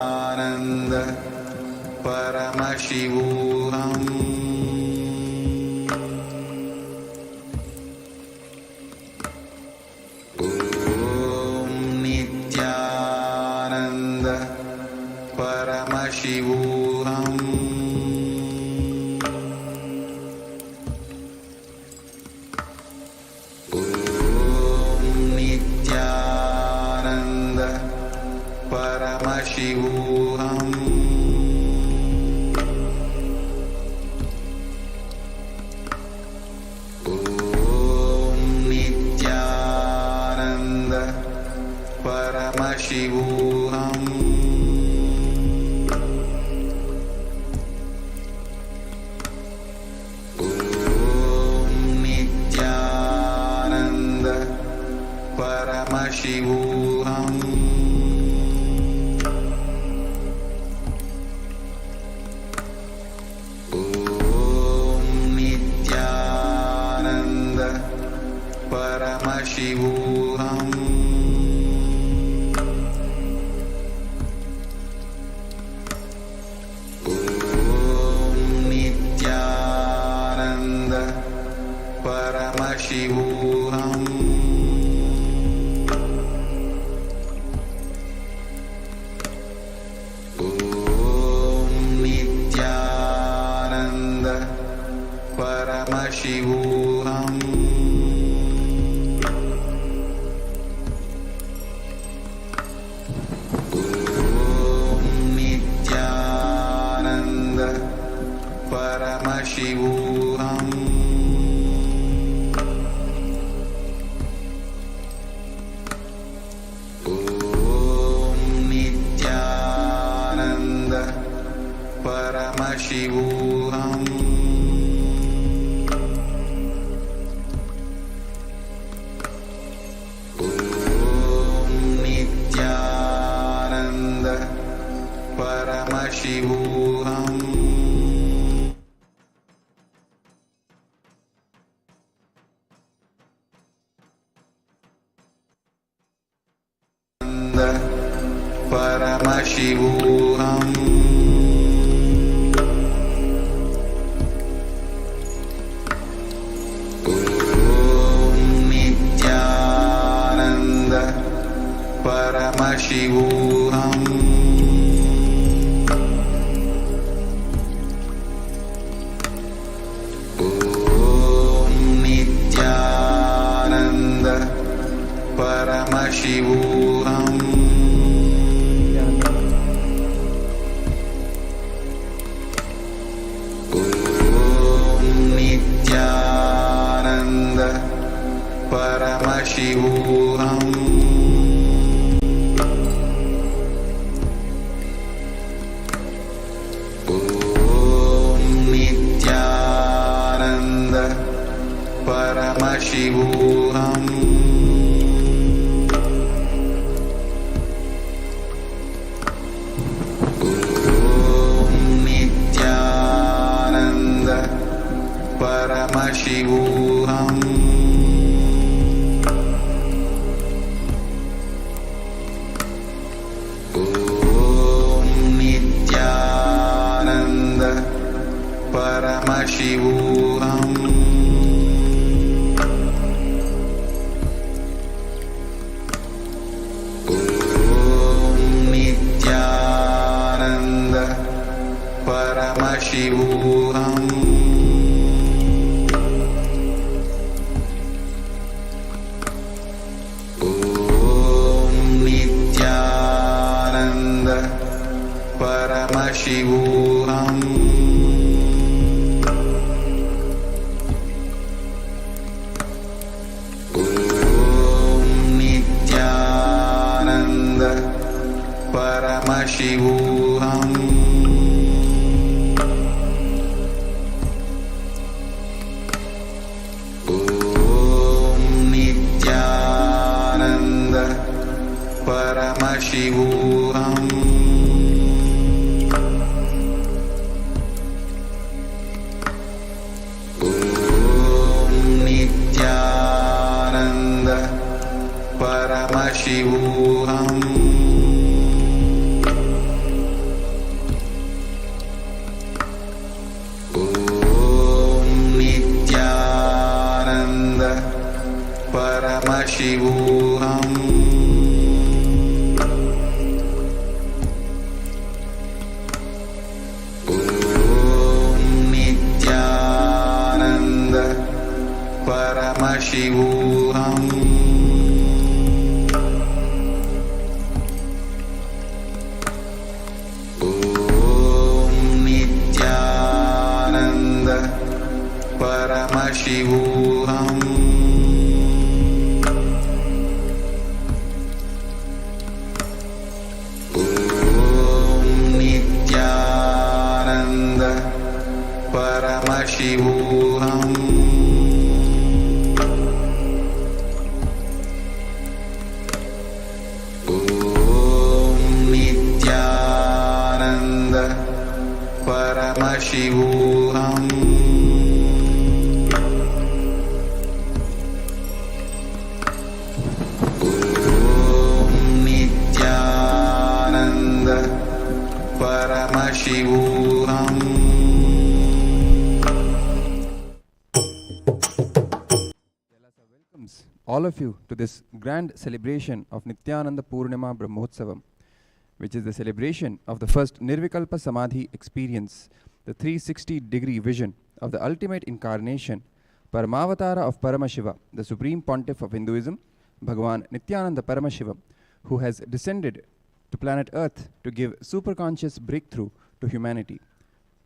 आनंद परमशिवोऽहम्। ॐ नित्यानंद परमशिवोऽहम्। ॐ नित्यानंद परमशिवोऽहम्। ॐ नित्यानंद परमशिवोऽहम्। ॐ नित्यानंद परमशिवोऽहम्। परमशिवोऽहम्। ॐ नित्यानंद परमशिवोऽहम्। ॐ नित्यानंद परमशिवोऽहम्। परमशिवोऽहम्। ॐ नित्यानंद परमशिवोऽहम्। ॐ नित्यानंद परमशिवोऽहम्। परमशिवोऽहम्। ॐ नित्यानंद परमशिवोऽहम्। ॐ नित्यानंद परमशिवोऽहम्। परमशिवोऽहम्। ॐ नित्यानंद परमशिवोऽहम्। ॐ नित्यानंद परमशिवोऽहम्। परमशिवोऽहम्। ॐ नित्यानंद परमशिवोऽहम्। ॐ नित्यानंद परमशिवोऽहम्। परमशिवोऽहम्। ॐ नित्यानंद परमशिवोऽहम्। ॐ नित्यानंद परमशिवोऽहम्। परमशिवोऽहम् ॐ नित्यानन्द परमशिवोऽहम् परमशिवोऽहम् ॐ नित्यानन्द परमशिवोऽहम् ॐ नित्यानन्द परमशिवोऽहम् all of you to this grand celebration of Nityananda Purnima Brahmotsavam, which is the celebration of the first Nirvikalpa Samadhi experience, the 360-degree vision of the ultimate incarnation, Paramavatara of Paramashiva, the Supreme Pontiff of Hinduism, Bhagavan Nityananda Paramashivam, who has descended to planet Earth to give superconscious breakthrough to humanity.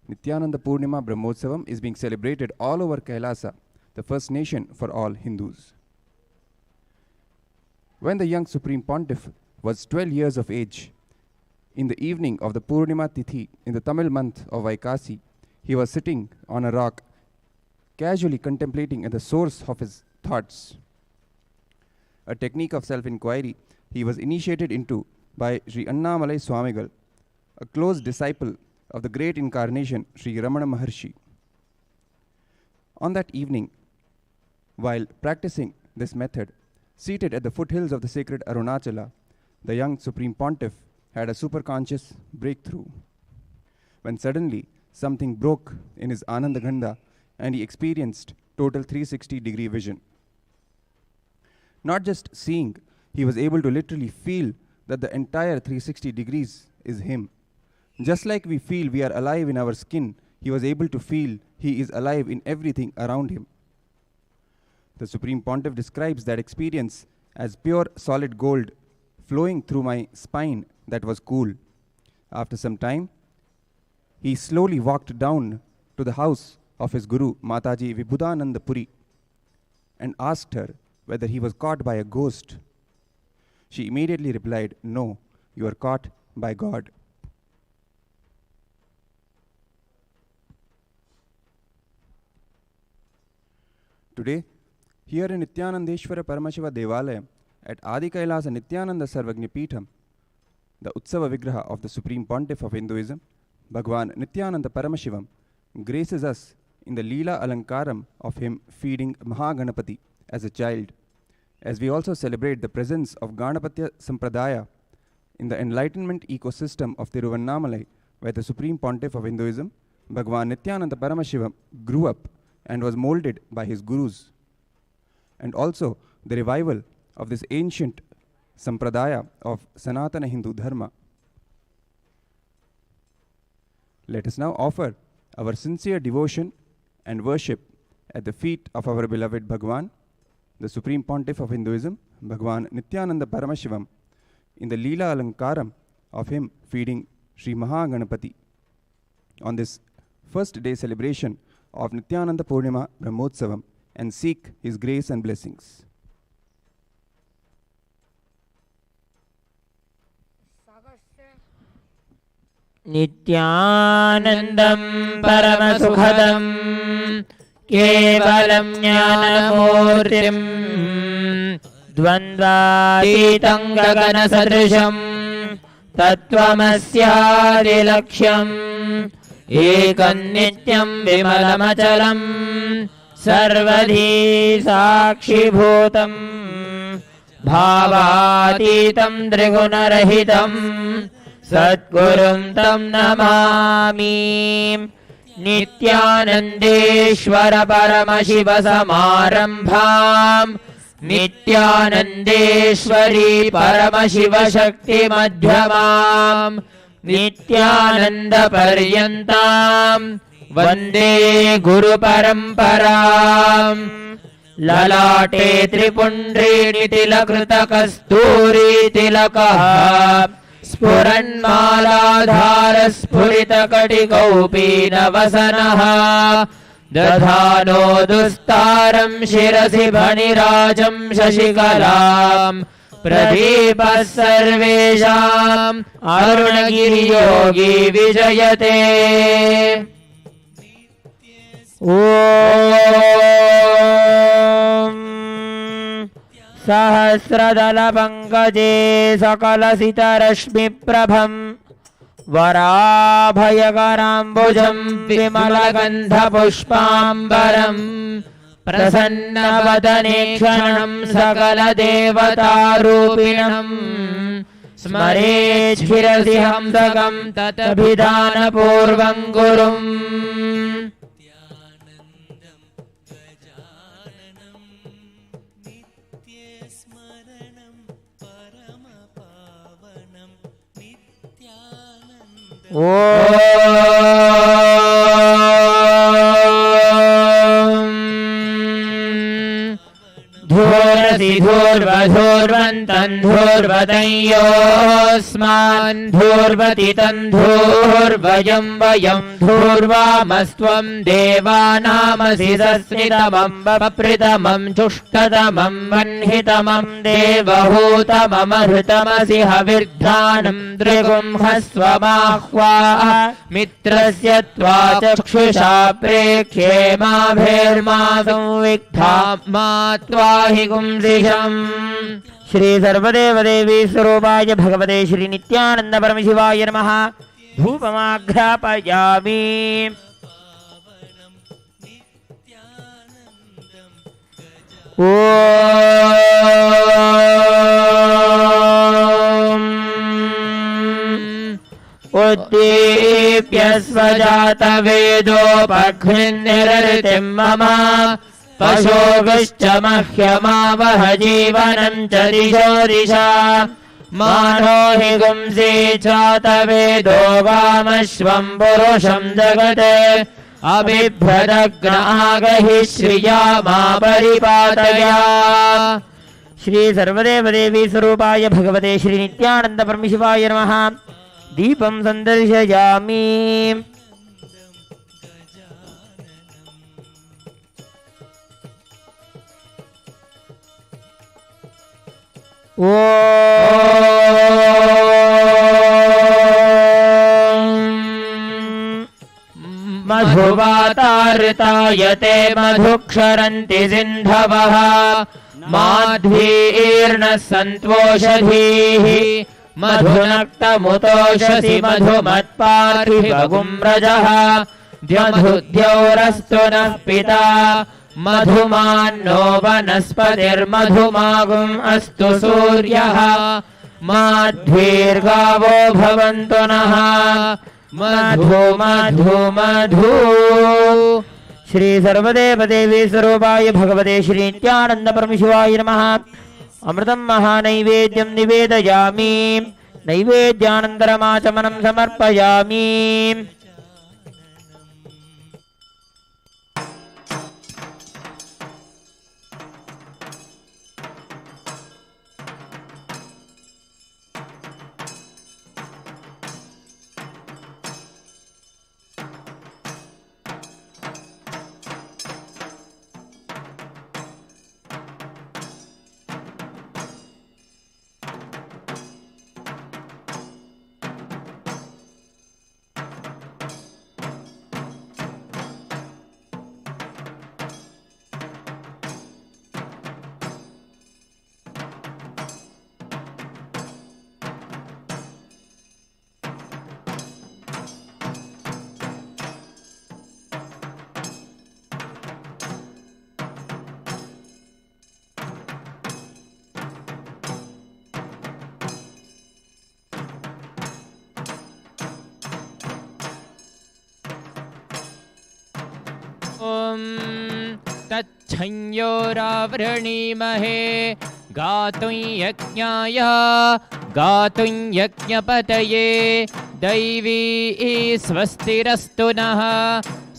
Nityananda Purnima Brahmotsavam is being celebrated all over Kailasa, the first nation for all Hindus. When the young Supreme Pontiff was 12 years of age, in the evening of the Purnima Tithi in the Tamil month of Vaikasi, he was sitting on a rock, casually contemplating the source of his thoughts. A technique of self-inquiry he was initiated into by Sri Annamalai Swamigal, a close disciple of the great incarnation Sri Ramana Maharshi. On that evening, while practicing this method, seated at the foothills of the sacred Arunachala, the young Supreme Pontiff had a superconscious breakthrough, when suddenly something broke in his Anandaganda and he experienced total 360-degree vision. Not just seeing, he was able to literally feel that the entire 360 degrees is him. Just like we feel we are alive in our skin, he was able to feel he is alive in everything around him. The Supreme Pontiff describes that experience as pure solid gold flowing through my spine that was cool. After some time, he slowly walked down to the house of his Guru, Mataji Vibhudananda Puri, and asked her whether he was caught by a ghost. She immediately replied, "No, you are caught by God." Today, here in Nityanandeshwara Paramashiva Devalaya at Adi Kailasa Nityananda Sarvagnya Peetham, the Utsava Vigraha of the Supreme Pontiff of Hinduism, Bhagavan Nityananda Paramashivam, graces us in the Leela Alankaram of him feeding Mahaganapati as a child, as we also celebrate the presence of Ganapatya Sampradaya in the enlightenment ecosystem of Tiruvannamalai, where the Supreme Pontiff of Hinduism, Bhagavan Nityananda Paramashivam, grew up and was molded by his gurus, and also the revival of this ancient sampradaya of Sanatana Hindu Dharma. Let us now offer our sincere devotion and worship at the feet of our beloved Bhagavan, the Supreme Pontiff of Hinduism, Bhagavan Nityananda Paramashivam, in the Leela Alankaram of him feeding Sri Mahaganapati on this first day celebration of Nityananda Purnima Brahmotsavam, and seek his grace and blessings. Nityanandam Paramasukhadam Kevalam Jnanamurtim Dvandvatitam Gagana Sadrisham Tattvamasya Laksham Ekam Nityam Vimalamachalam Sarvadhi Sakshi Bhutam Bhavatitam Trigunarahitam Satgurum Tam Namami Nityanandeshwara Paramashiva Samarambham Nityanandeshwari Paramashiva Shakti Madhyamam Nityananda Paryantam Vande Guru Paramparam ललाटे त्रिपुण्ड्रीतिलकृतकस्तूरीतिलकः स्फुरन्मालाधारस्फुरितकटिकौपीनवसनः दधानो दुस्तारं शिरसि फणिराजं शशिकलां प्रदीपः सर्वेषाम् अरुणगिरियोगी विजयते। ॐ सहस्रदलपङ्कजे सकलसितरश्मिप्रभं वराभयकराम्बुजं विमलगन्धपुष्पाम्बरं प्रसन्नवदने क्षणं सकलदेवतारूपिणं स्मरेच्छिरसि हंसकं तदभिधानपूर्वं गुरुम्। ॐ धूर्वसि धूर्वधूर्वन्तं धूर्वतयोऽस्मान् धूर्वति तं धूर्वयं वयं धूर्वामस्त्वं देवानामसि सस्मितमं वप्रितमं चुष्टतमं वह्नितमं देवहूतममहृतमसि हविर्धानं दृगुंहस्वमाह्वा मित्रस्य त्वा चक्षुषा प्रेक्ष्ये माभिर्मा संविक्था मा त्वा हि गुंसिषम्। श्री सर्वदेवदेवी स्वरूपाय भगवते श्री नित्यानंद परमशिवाय नमः। धूपमाघ्रापयामि। ॐ उद्दीप्य स्वजातवेदोपघ्निर्निरृतिं मम पशोभिश्च मह्यमावह जीवनं च दिशो दिशा मानो हि गुंसि चातवेदो वामश्वं पुरुषं जगते अबिभ्रदग्नागहि श्रिया मा परिपातया। श्री सर्वदेवदेवी स्वरूपाय भगवते श्री नित्यानंद परमशिवाय नमः। दीपं संदर्शयामि। ॐ मधुवातार्तायते मधुक्षरन्ति सिन्धवः माध्वीर्नः सन्त्वोषधीः मधुनक्तमुतोषसि मधुमत्पार्थिवगुम्रजः द्यमधुद्यौरस्तु नः पिता मधुमान्नो वनस्पतिर्मधुमागुम् अस्तु सूर्यः माध्वीर्गावो भवन्तु नः मधु मधु मधु। श्री सर्वदेवदेवी स्वरूपाय भगवते श्री नित्यानंद परमशिवाय नमः। अमृतं महानैवेद्यं निवेदयामि। नैवेद्यानन्तरमाचमनं समर्पयामि। ॐ तच्छंयोरावृणीमहे गातुं यज्ञाय गातुं यज्ञपतये दैवी स्वस्तिरस्तु नः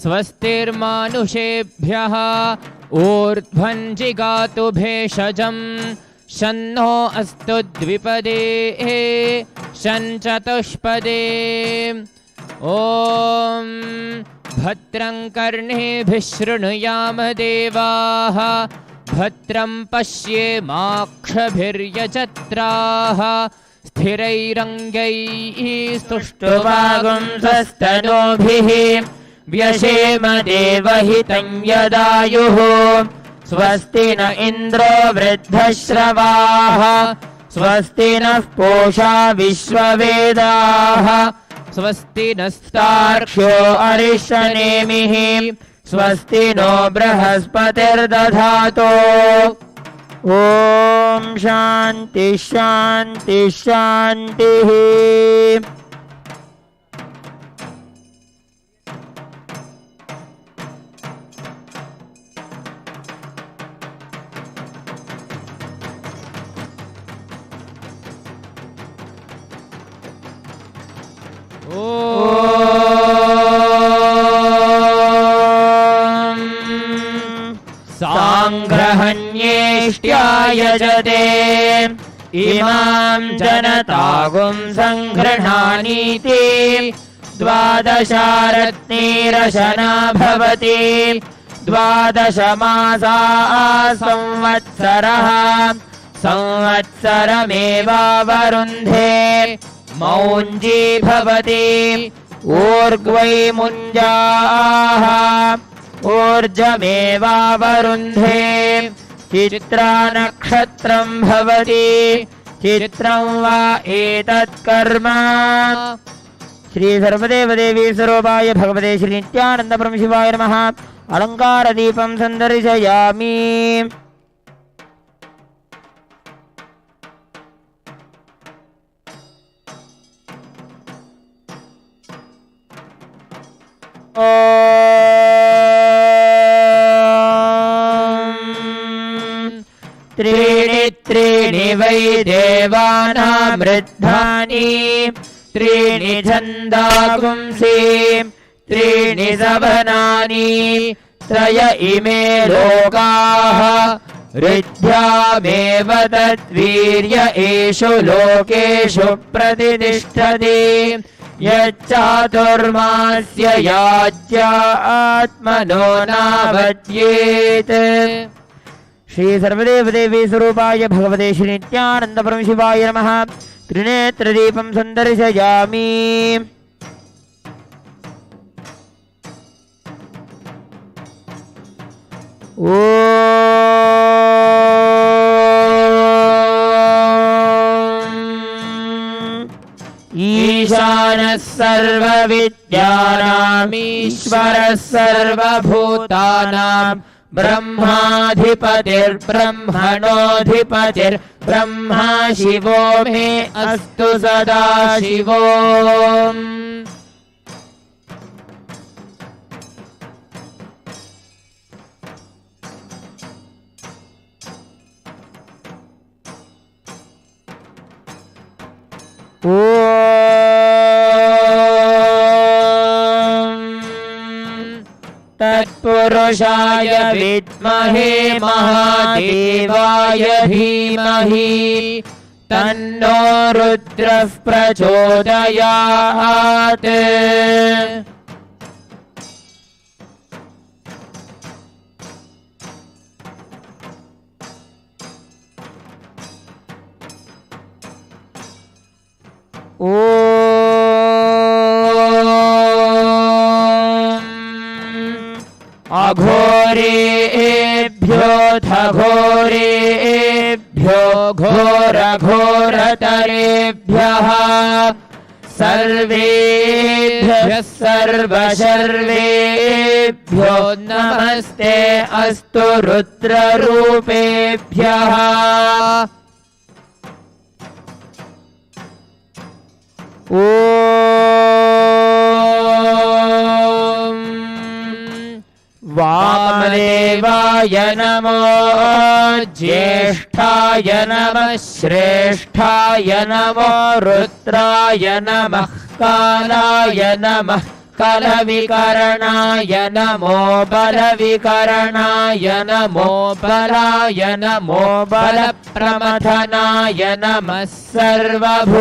स्वस्तिर्मानुषेभ्यः ऊर्ध्वं जिगातु भेषजं शन्नो अस्तु द्विपदे शञ्चतुष्पदे ॐ भद्रं कर्णेभिः शृणुयाम देवाः भद्रं पश्येमाक्षभिर्यजत्राः स्थिरैरङ्गैः स्तुष्टुवागुंसस्तनूभिः व्यशेम देवहितं यदायुः स्वस्ति न इन्द्रो वृद्धश्रवाः स्वस्ति नः पूषा विश्ववेदाः स्वस्ति नस्तार्क्ष्यो अरिष्टनेमिः स्वस्ति नो बृहस्पतिर्दधातु ॐ शान्ति शान्ति शान्तिः सांग्रहण्येष्ट्यायजते इमां जनतागुं सङ्गृह्णानीति द्वादशारत्नीरशना भवति द्वादश मासा संवत्सरः संवत्सरमेवावरुन्धे मौञ्जी भवति ऊर्ग्वै मुञ्जाः ऊर्जमेवावरुन्धे चित्रा नक्षत्रं भवति चित्रं वा एतत् कर्म श्री सर्वदेवदेवी स्वरूपाय भगवते श्री नित्यानन्दपरम शिवाय नमः अलङ्कारदीपं सन्दर्शयामि त्रीणि त्रीणि वै देवानामृद्धानि त्रीणि छन्दागुंसि त्रीणि सवनानि त्रय इमे लोकाः ऋद्ध्यामेव तद्वीर्य एषु लोकेषु प्रतिष्ठति यच्चातुर्मास्य याज्यात्मनो नावद्येत् श्री सर्वदेवदेवी स्वरूपाय भगवते श्री नित्यानन्दपरम शिवाय नमः त्रिनेत्रदीपं सन्दर्शयामि ॐ ईशानः सर्वविद्यानामीश्वरः सर्वभूतानां ब्रह्माधिपतिर्ब्रह्मणोऽधिपतिर्ब्रह्मा शिवो मे अस्तु सदा शिवो तत्पुरुषाय विद्महे महादेवाय धीमहि तन्नो रुद्रः प्रचोदयात् अघोरेभ्योऽथ घोरेभ्यो घोरघोरतरेभ्यः सर्वेभ्यः सर्वशर्वेभ्यो नमस्ते अस्तु रुद्ररूपेभ्यः वामदेवाय नमो ज्येष्ठाय नमः श्रेष्ठाय नमो रुद्राय नमः कालाय नमः कलविकरणाय नमो बलविकरणाय नमो बलाय नमो बलप्रमथनाय नमः सर्वभूतदमनाय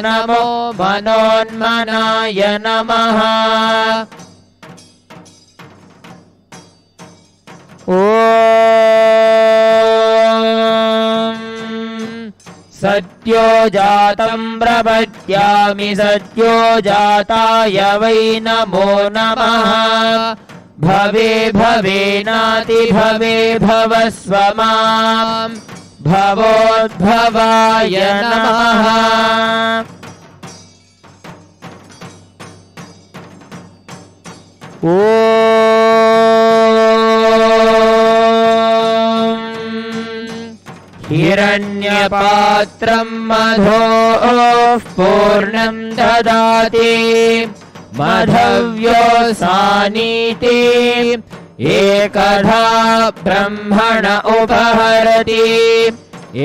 नमो मनोन्मनाय नमः सद्यो जातं प्रपद्यामि सद्यो जाताय वै नमो नमः भवे भवेनाति भवे भवस्व मां भवोद्भवाय नमः हिरण्यपात्रं मधोः पूर्णं ददाति मधव्योऽसानीति एकधा ब्रह्मण उपहरति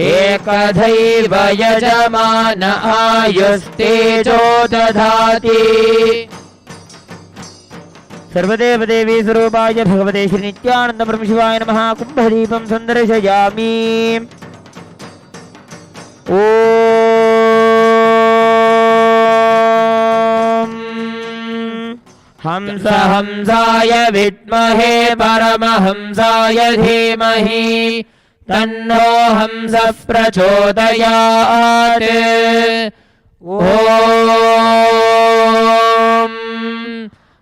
एकधैव यजमान आयुस्तेजो दधाति सर्वदेव देवी स्वरूपाय भगवते श्री नित्यानंद परम शिवाय नमः कुंभदीपं संदर्शयामि ओम हंस हंसाय विद्महे परमहंसाय धीमहि तन्नो हंसः प्रचोदयात् ओम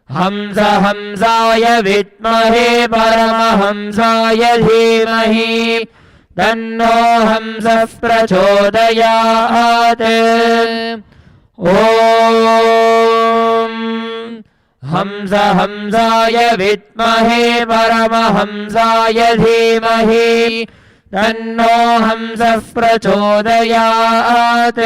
हंस हंसाय विद्महे परमहंसाय धीमहि तन्नो हंसः प्रचोदयात् ओम हंस हंसाय विद्महे परमहंसाय धीमहि तन्नो हंसः प्रचोदयात्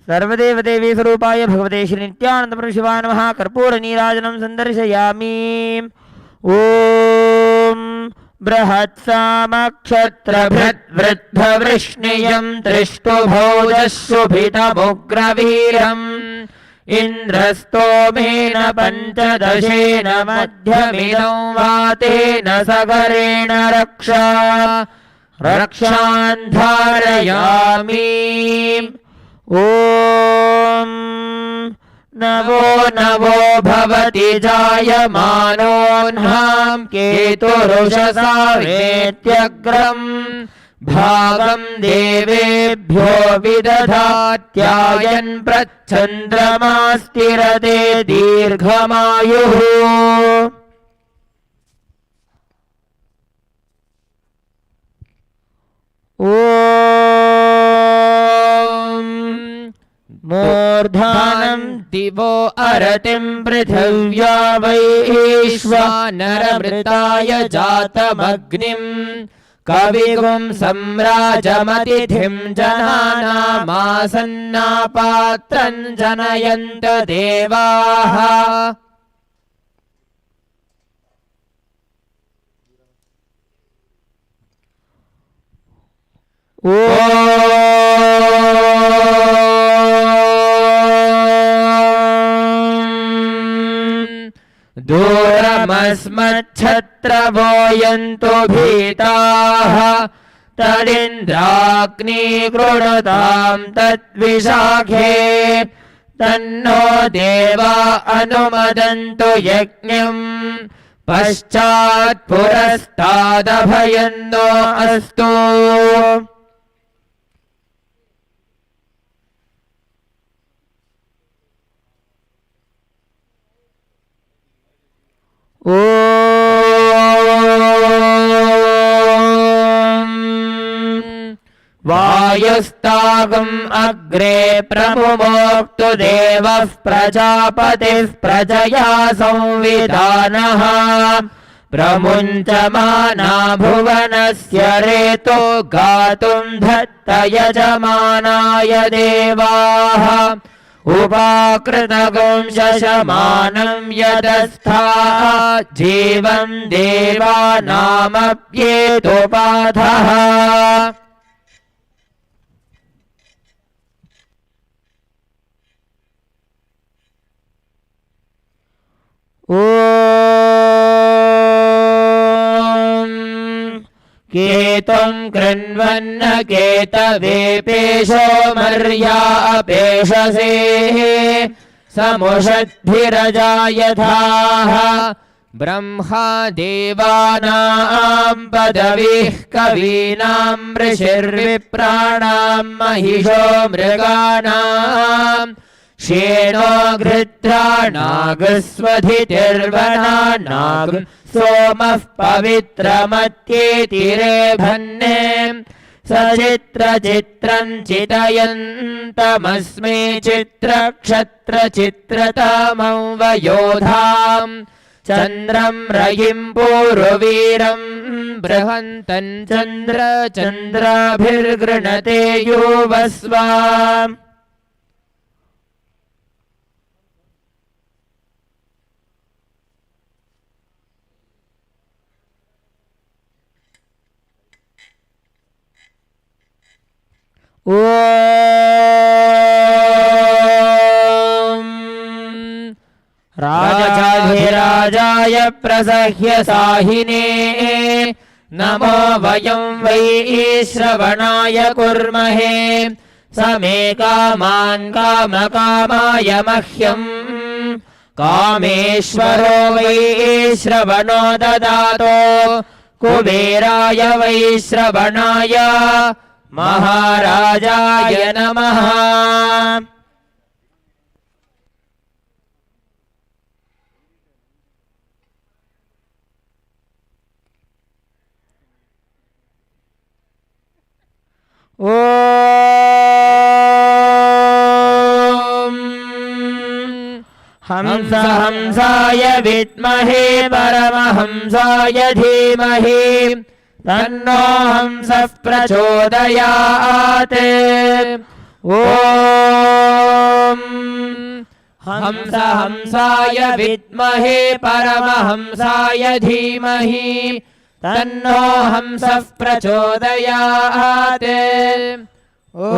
सर्वदेव देवी स्वरूपाय भगवते श्री नित्यानंद परम शिवाय नमः कर्पूर नीराजनं संदर्शयामि ओम बृहत्सामक्षत्रभृद्वृद्धवृष्णियं त्रिष्टुभौजशुभितमुग्रवीरम् इन्द्रस्तोमेन पञ्चदशेन मध्यमिदं वातेन सगरेण रक्षान् धारयामि ओम नवो नवो भवति जायमानोऽह्नां केतुरुषसा वेत्यग्रम् भागं देवेभ्यो विदधात्यायन् प्रच्छन्द्रमास्तिरते दीर्घमायुः मूर्धानं दिवो अरतिं पृथिव्या वैश्वानरमृताय जातमग्निं कविगुं सम्राजमतिथिं जनानामासन्नापात्रं जनयन्त देवाः दूरमस्मच्छत्रवो यन्तु भीताः तदिन्द्राग्निकृणुतां तद्विशाखे तन्नो देवा अनुमदन्तु यज्ञं पश्चात् पुरस्तादभयन्नो अस्तु वायुस्तागम् अग्रे प्रमुमोक्तु देवः प्रजापतिः प्रजया संविधानः प्रमुञ्चमाना भुवनस्य रेतो गातुं धत्त यजमानाय देवाः उपाकृतगुं शशमानं यदस्था जीवं देवानामप्येतुपाधः केतं कृण्वन्न केतवेपेशो मर्या अपेशसे समुषद्भिरजायथाः ब्रह्मा देवानां पदवीः कवीनां ऋषिर्विप्राणां महिषो मृगाणां शेनो गृध्रा नागस्वधितिर्वना नाग सोमः पवित्रमत्येतिरे भन्ने सचित्रचित्रं चितयन्तमस्मै चित्रक्षत्रचित्रतमं वयोधां चन्द्रं रयिं पूर्ववीरं बृहन्तं चन्द्राभिर्गृणते युवस्वा राजाधिराजाय प्रसह्य साहिने नमो वयं वै श्रवणाय कुर्महे समे कामान् कामकामाय मह्यम् कामेश्वरो वै श्रवणो ददातो कुबेराय वै श्रवणाय महाराजाय नमः ॐ हंसाय विद्महे परमहंसाय धीमहि तन्नो हंसः प्रचोदयात् ॐ हंसाय विद्महे परमहंसाय धीमहि तन्नो हंसः प्रचोदयात् ॐ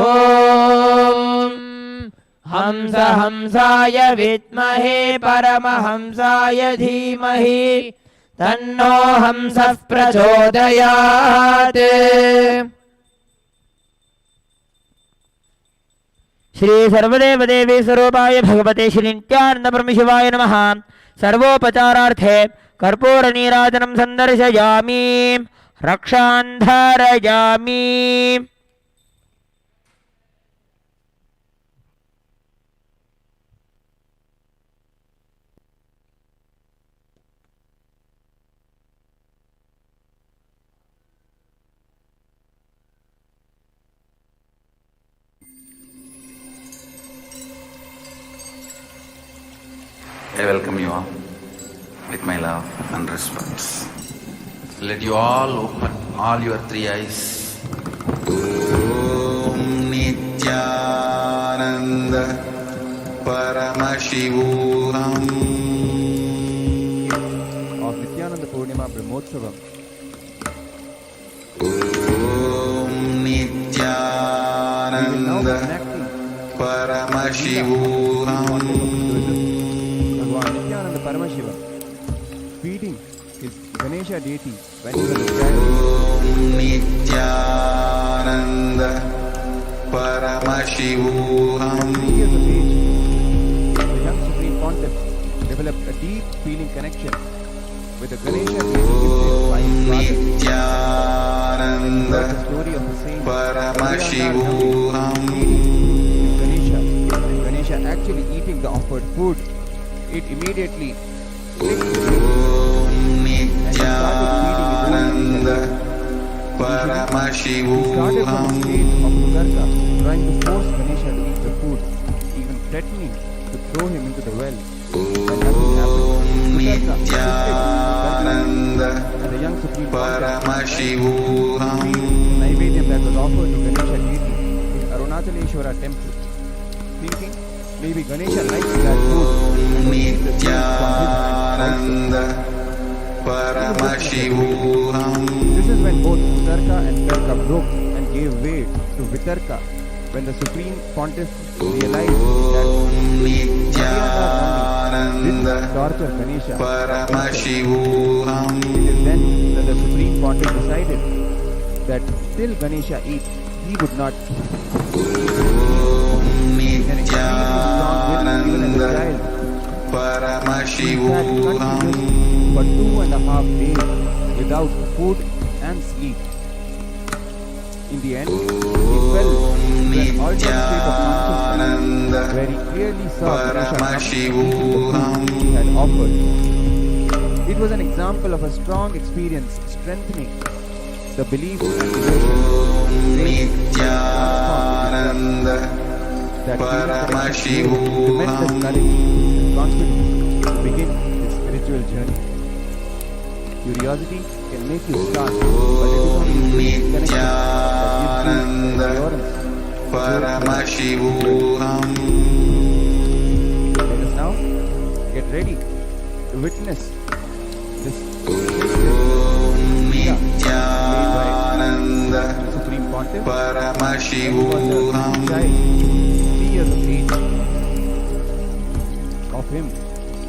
हंसाय विद्महे परमहंसाय धीमहि तन्नो हंसः प्रचोदयात् श्री सर्वदेवदेवी स्वरूपाय भगवते श्री नित्यानंद परमशिवाय नमः। सर्वोपचारार्थे कर्पूर नीराजनं संदर्शयामि रक्षान् धारयामि। I welcome you all with my love and respect. Let you all open all your three eyes. Om Nityananda Paramashivoham of Nityananda Purnima Brahmotsavam. Om Nityananda Paramashivoham Nityananda Paramashiva feeding his Ganesha deity when he was a child. Om Nityananda Paramashivoham. At 3 years of age, the young Supreme Pontiff developed a deep feeling connection with the Ganesha deity gifted by his father. Nityananda The story of the same Paramashivoham. Ganesha, and Ganesha actually eating the offered food. It immediately clicked with him. Nityananda He started from Paramashivoham. a state of Udarka, trying to force Ganesha to eat the food, even threatening to throw him into the well. When nothing happened, Udarka Nityananda and the young Supreme Paramashivoham. Naivedyam that was offered to Ganesha deity in Arunachaleshwara temple, thinking maybe Ganesha likes that food and will eat the food from his hand. Nityananda Paramashivoham. This is when both Udarka and Tarka broke and gave way to Vitarka, when the Supreme Pontiff realized that torture Ganesha. Paramashivoham. It is then that the Supreme Pontiff decided that till Ganesha eats, he would not even as a child. Paramashivoham. For 2.5 days without food and sleep. In the end, he fell into an altered state of consciousness where he clearly saw Ganesha he had offered. It was an example of a strong experience strengthening the belief and devotion that tremendous courage and confidence to begin his spiritual journey. Curiosity can make you start, but it is only connection that gives you endurance. Paramashivoham. Let us now get ready to witness this Supreme Pontiff. Paramashivoham. 3 years of age of him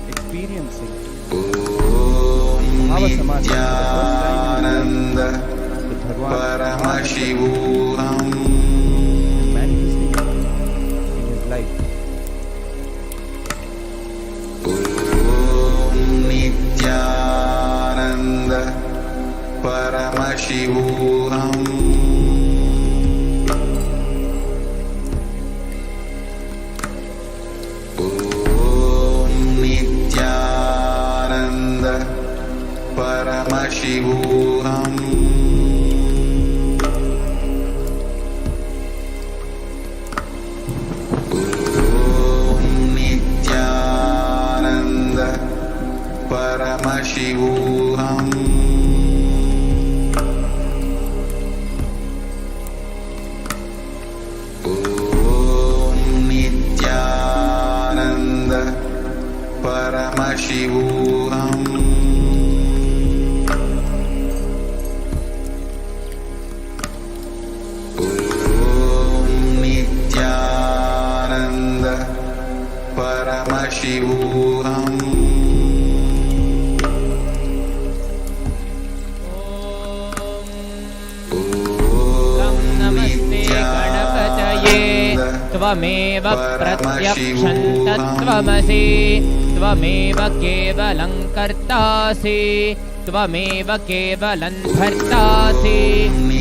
experiencing Bhava Samadhi for the first time with Bhagwan Paramashivoham. manifesting in his life. Nityananda Paramashivoham. Nityananda Paramashivoham. Nityananda Paramashivoham. Nityananda Paramashivoham. Nityananda Paramashivoham. नमस्ते गणपतये त्वमेव प्रत्यक्षं तत्त्वमसि त्वमेव केवलं कर्तासि त्वमेव केवलं भर्तासि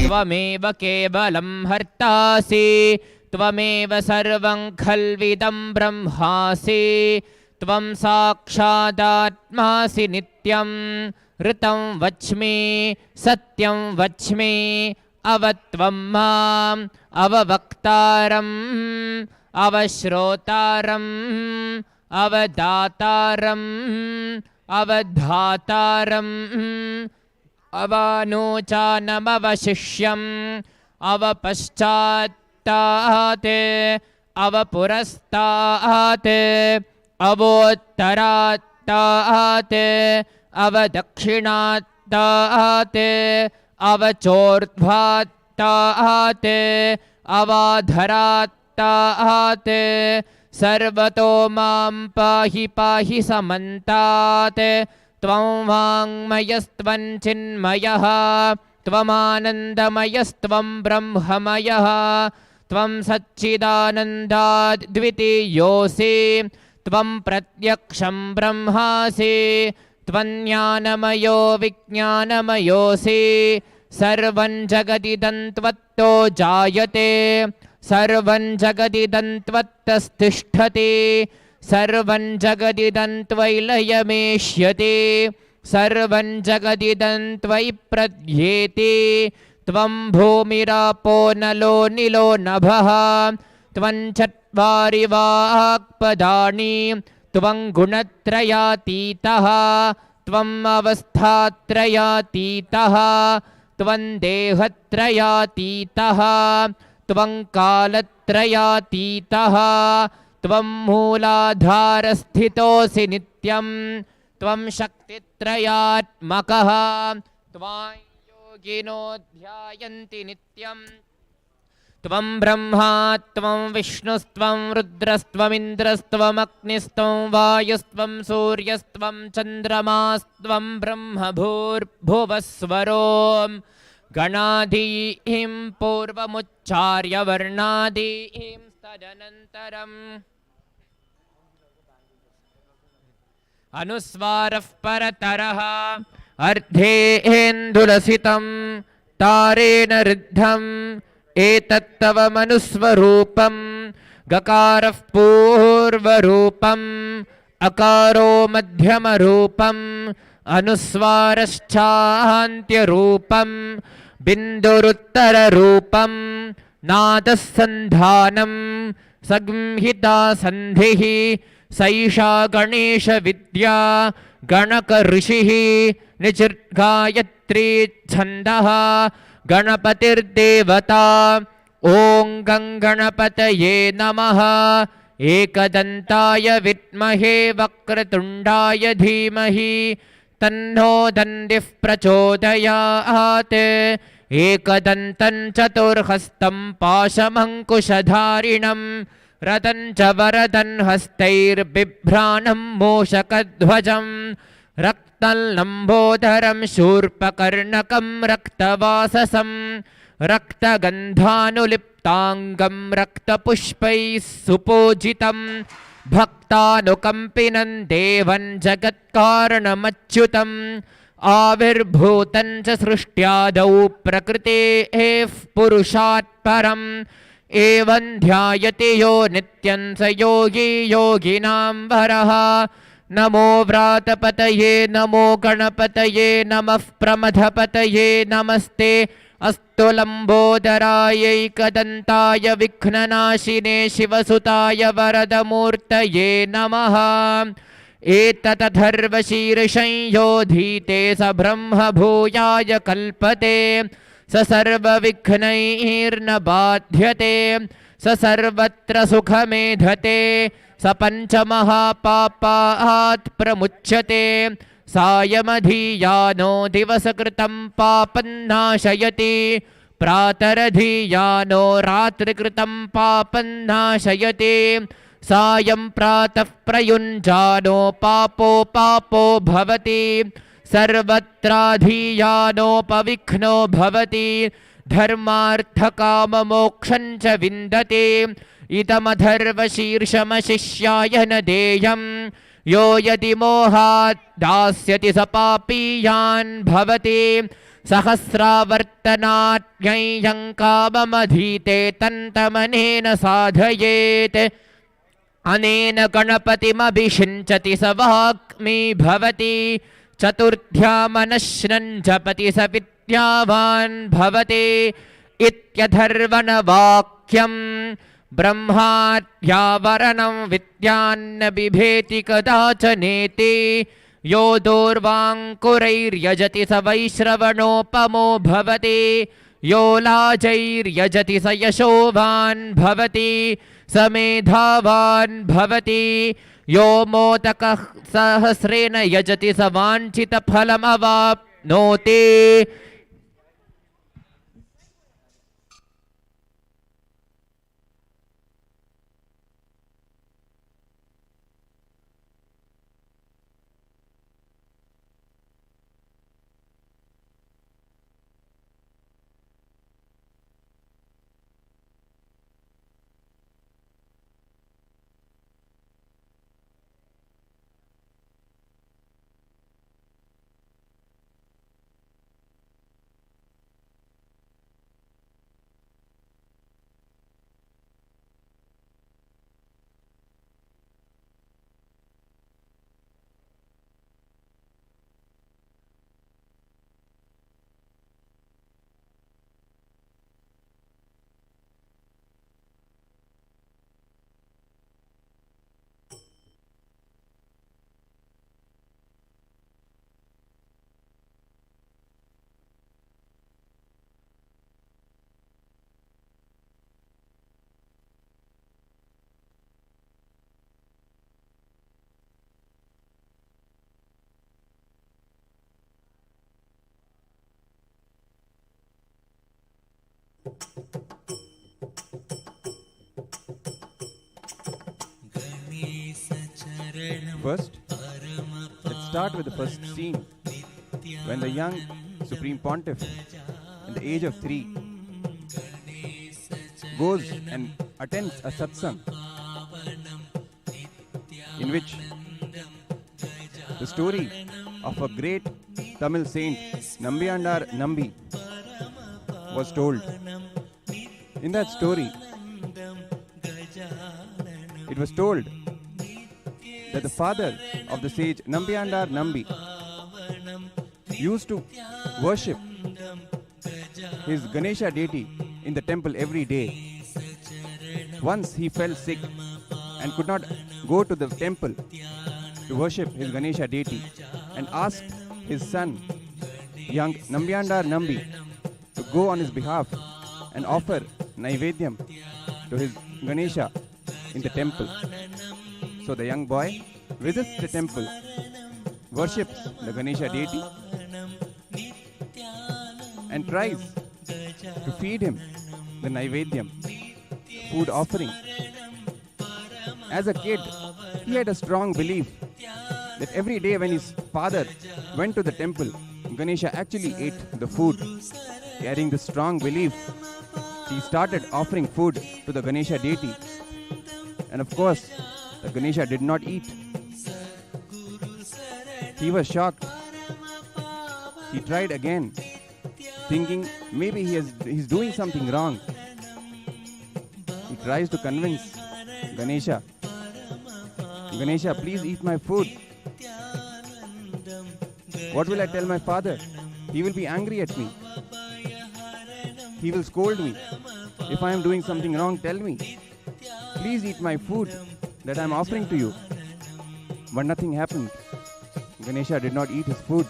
त्वमेव केवलं हर्तासि त्वमेव सर्वं खल्विदं ब्रह्मासि त्वं साक्षादात्मासि नित्यं ऋतं वच्मि सत्यं वच्मि अवत्वं माम् अववक्तारम् अवश्रोतारम् अवदातारम् अवधातारम् अवानोचानमवशिष्यम् अवपश्चात्तात् अवपुरस्तात् अवोत्तरात्तात् अवदक्षिणात्तात् अवचोर्ध्वात्तात् अवाधरात्तात् सर्वतो मां पाहि पाहि समन्तात् त्वं वाङ्मयस्त्वं चिन्मयः त्वमानन्दमयस्त्वं ब्रह्ममयः त्वं सच्चिदानन्दाद्वितीयोऽसि त्वं प्रत्यक्षं ब्रह्मासि त्वं ज्ञानमयो विज्ञानमयोऽसि सर्वं जगदिदं त्वत्तो जायते सर्वं जगदिदं त्वत्तस्तिष्ठति सर्वं जगदिदं त्वयि लयमेष्यति सर्वं जगदिदं त्वयि प्रध्येति त्वं भूमिरापो नलो निलो नभः त्वं चत्वारि वाक्पदानि त्वं गुणत्रयातीतः त्वम् अवस्थात्रयातीतः त्वं देहत्रयातीतः त्वं कालत्रयातीतः त्वं मूलाधारस्थितोऽसि नित्यं त्वं शक्तित्रयात्मकः त्वां योगिनो ध्यायन्ति नित्यं त्वं ब्रह्मा त्वं विष्णुस्त्वं रुद्रस्त्वमिन्द्रस्त्वमग्निस्त्वं वायुस्त्वं सूर्यस्त्वं चन्द्रमास्त्वं ब्रह्मभूर्भुवस्वरो गणादीं पूर्वमुच्चार्य वर्णादीं तदनन्तरम् अनुस्वारः परतरः अर्धेन्दुलसितं तारेण ऋद्धम् एतत्तव मनुस्वरूपं गकारः पूर्वरूपम् अकारो मध्यमरूपम् अनुस्वारश्चान्त्यरूपं बिन्दुरुत्तररूपं नादः सन्धानं संहिता सन्धिः सैषा गणेशविद्या गणकऋषिः निचिर्गायत्री छन्दः गणपतिर्देवता ॐ गणपतये नमः एकदन्ताय विद्महे वक्रतुण्डाय धीमहि तन्नो दन्दिः प्रचोदयात् एकदन्तं चतुर्हस्तं पाशमङ्कुशधारिणं रतं च वरदं हस्तैर्बिभ्राणं मूषकध्वजं रक्तं लम्बोदरं शूर्पकर्णकं रक्तवाससं रक्तगन्धानुलिप्ताङ्गं रक्तपुष्पैः सुपूजितं भक्तानुकम्पिनं देवं जगत्कारणमच्युतम् आविर्भूतं च सृष्ट्यादौ प्रकृतेः पुरुषात् परम् एवं ध्यायति यो नित्यं स योगी योगिनां वरः नमो व्रातपतये नमो गणपतये नमः प्रमथपतये नमस्ते अस्तु लम्बोदरायैकदन्ताय विघ्ननाशिने शिवसुताय वरदमूर्तये नमः एतदथर्वशीर्षंयोधीते स ब्रह्मभूयाय कल्पते स सर्वविघ्नैर्न बाध्यते स सर्वत्र सुखमेधते स पञ्चमहापापात् प्रमुच्यते सायमधीयानो दिवसकृतं पापं नाशयति प्रातरधीयानो रात्रिकृतं पापं नाशयति सायं प्रातः प्रयुञ्जानो पापो पापो भवति सर्वत्राधीयानोपविघ्नो भवति धर्मार्थकाममोक्षं च विन्दते इदमथर्वशीर्षमशिष्याय न देयं यो यदि मोहात् दास्यति स पापीयान् भवति सहस्रावर्तनाज्ञं काममधीते तन्तमनेन साधयेत् अनेन गणपतिमभिषिञ्चति स वाग्मी भवति चतुर्थ्यामनश्नं जपति स विद्यावान् भवति इत्यथर्वणवाक्यं ब्रह्माद्यावरणं विद्यान्न बिभेति कदाचनेति यो दूर्वाङ्कुरैर्यजति स वैश्रवणोपमो भवति यो लाजैर्यजति स यशोवान् भवति स मेधावान् भवति यो मोदकः सहस्रेण यजति स वाञ्छितफलमवाप्नोति First, let's start with the first scene when the young Supreme Pontiff, at the age of 3, goes and attends a satsang in which the story of a great Tamil saint, Nambiyandar Nambi, was told. In that story, it was told that the father of the sage Nambiyandar Nambi used to worship his Ganesha deity in the temple every day. Once he fell sick and could not go to the temple to worship his Ganesha deity and asked his son, young Nambiyandar Nambi, to go on his behalf and offer Naivedyam to his Ganesha in the temple. So the young boy visits the temple, worships the Ganesha deity and tries to feed him the Naivedyam, food offering. As a kid, he had a strong belief that every day when his father went to the temple, Ganesha actually ate the food. Carrying this strong belief, he started offering food to the Ganesha deity. And of course, the Ganesha did not eat. He was shocked. He tried again, thinking maybe he's doing something wrong. He tries to convince Ganesha, Ganesha, please eat my food. What will I tell my father? He will be angry at me. He will scold me. If I am doing something wrong, tell me. Please eat my food that I am offering to you. But nothing happened. Ganesha did not eat his food.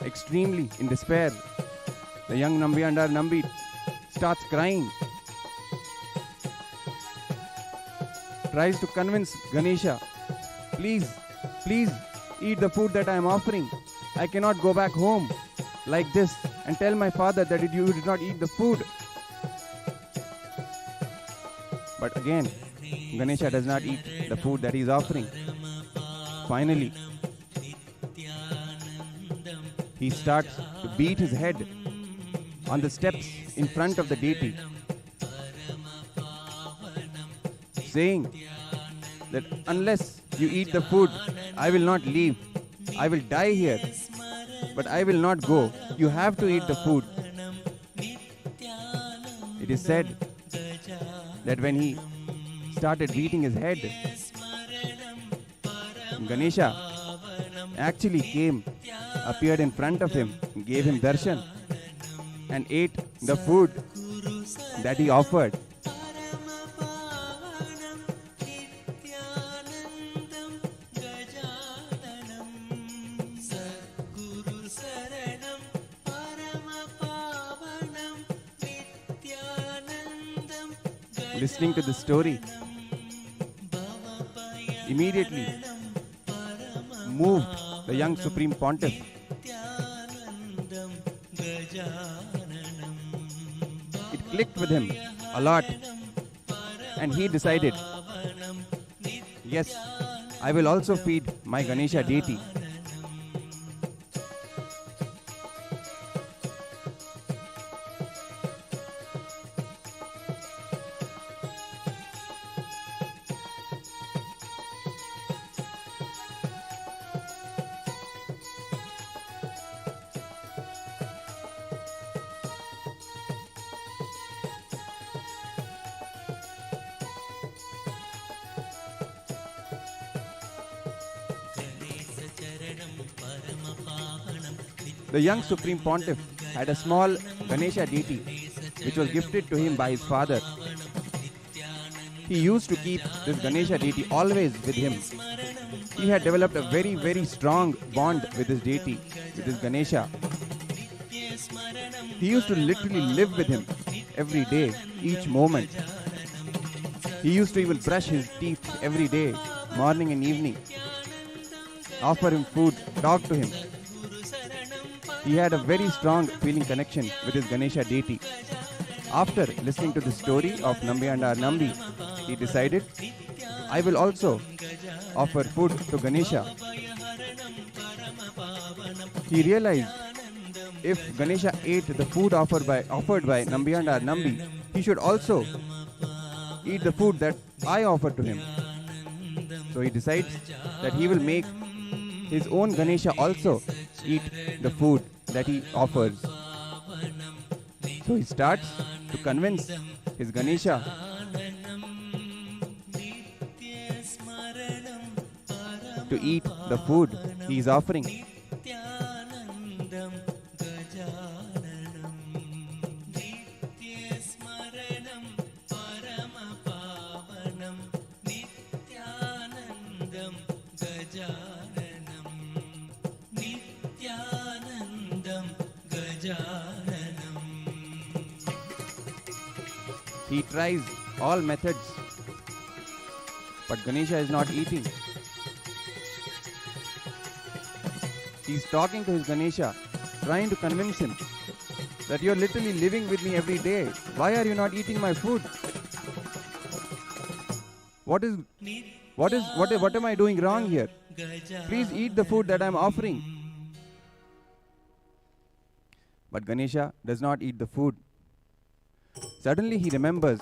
Extremely in despair, the young Nambiyandar Nambi starts crying. Tries to convince Ganesha, please eat the food that I am offering. I cannot go back home like this and tell my father that you did not eat the food. But again, Ganesha does not eat the food that he is offering. Finally, he starts to beat his head on the steps in front of the deity, saying that unless you eat the food, I will not leave. I will die here, but I will not go. You have to eat the food. It is said that when he started beating his head, Ganesha actually came, appeared in front of him, gave him darshan, and ate the food that he offered. Listening to the story immediately moved the young Supreme Pontiff. It clicked with him a lot, and he decided, yes, I will also feed my Ganesha deity. The young Supreme Pontiff had a small Ganesha deity which was gifted to him by his father. He used to keep this Ganesha deity always with him. He had developed a very, very strong bond with his deity, with his Ganesha. He used to literally live with him every day, each moment. He used to even brush his teeth every day, morning and evening, offer him food, talk to him. He had a very strong feeling connection with his Ganesha deity. After listening to the story of Nambiyandar Nambi, he decided I will also offer food to Ganesha. He realized if Ganesha ate the food offered by Nambiyandar Nambi, he should also eat the food that I offered to him. So he decides that he will make his own Ganesha also eat the food that he offers. So he starts to convince his Ganesha to eat the food he is offering. He tries all methods, but Ganesha is not eating. He's talking to his Ganesha, trying to convince him that you're literally living with me every day. Why are you not eating my food? What am I doing wrong here? Please eat the food that I'm offering. But Ganesha does not eat the food. Suddenly he remembers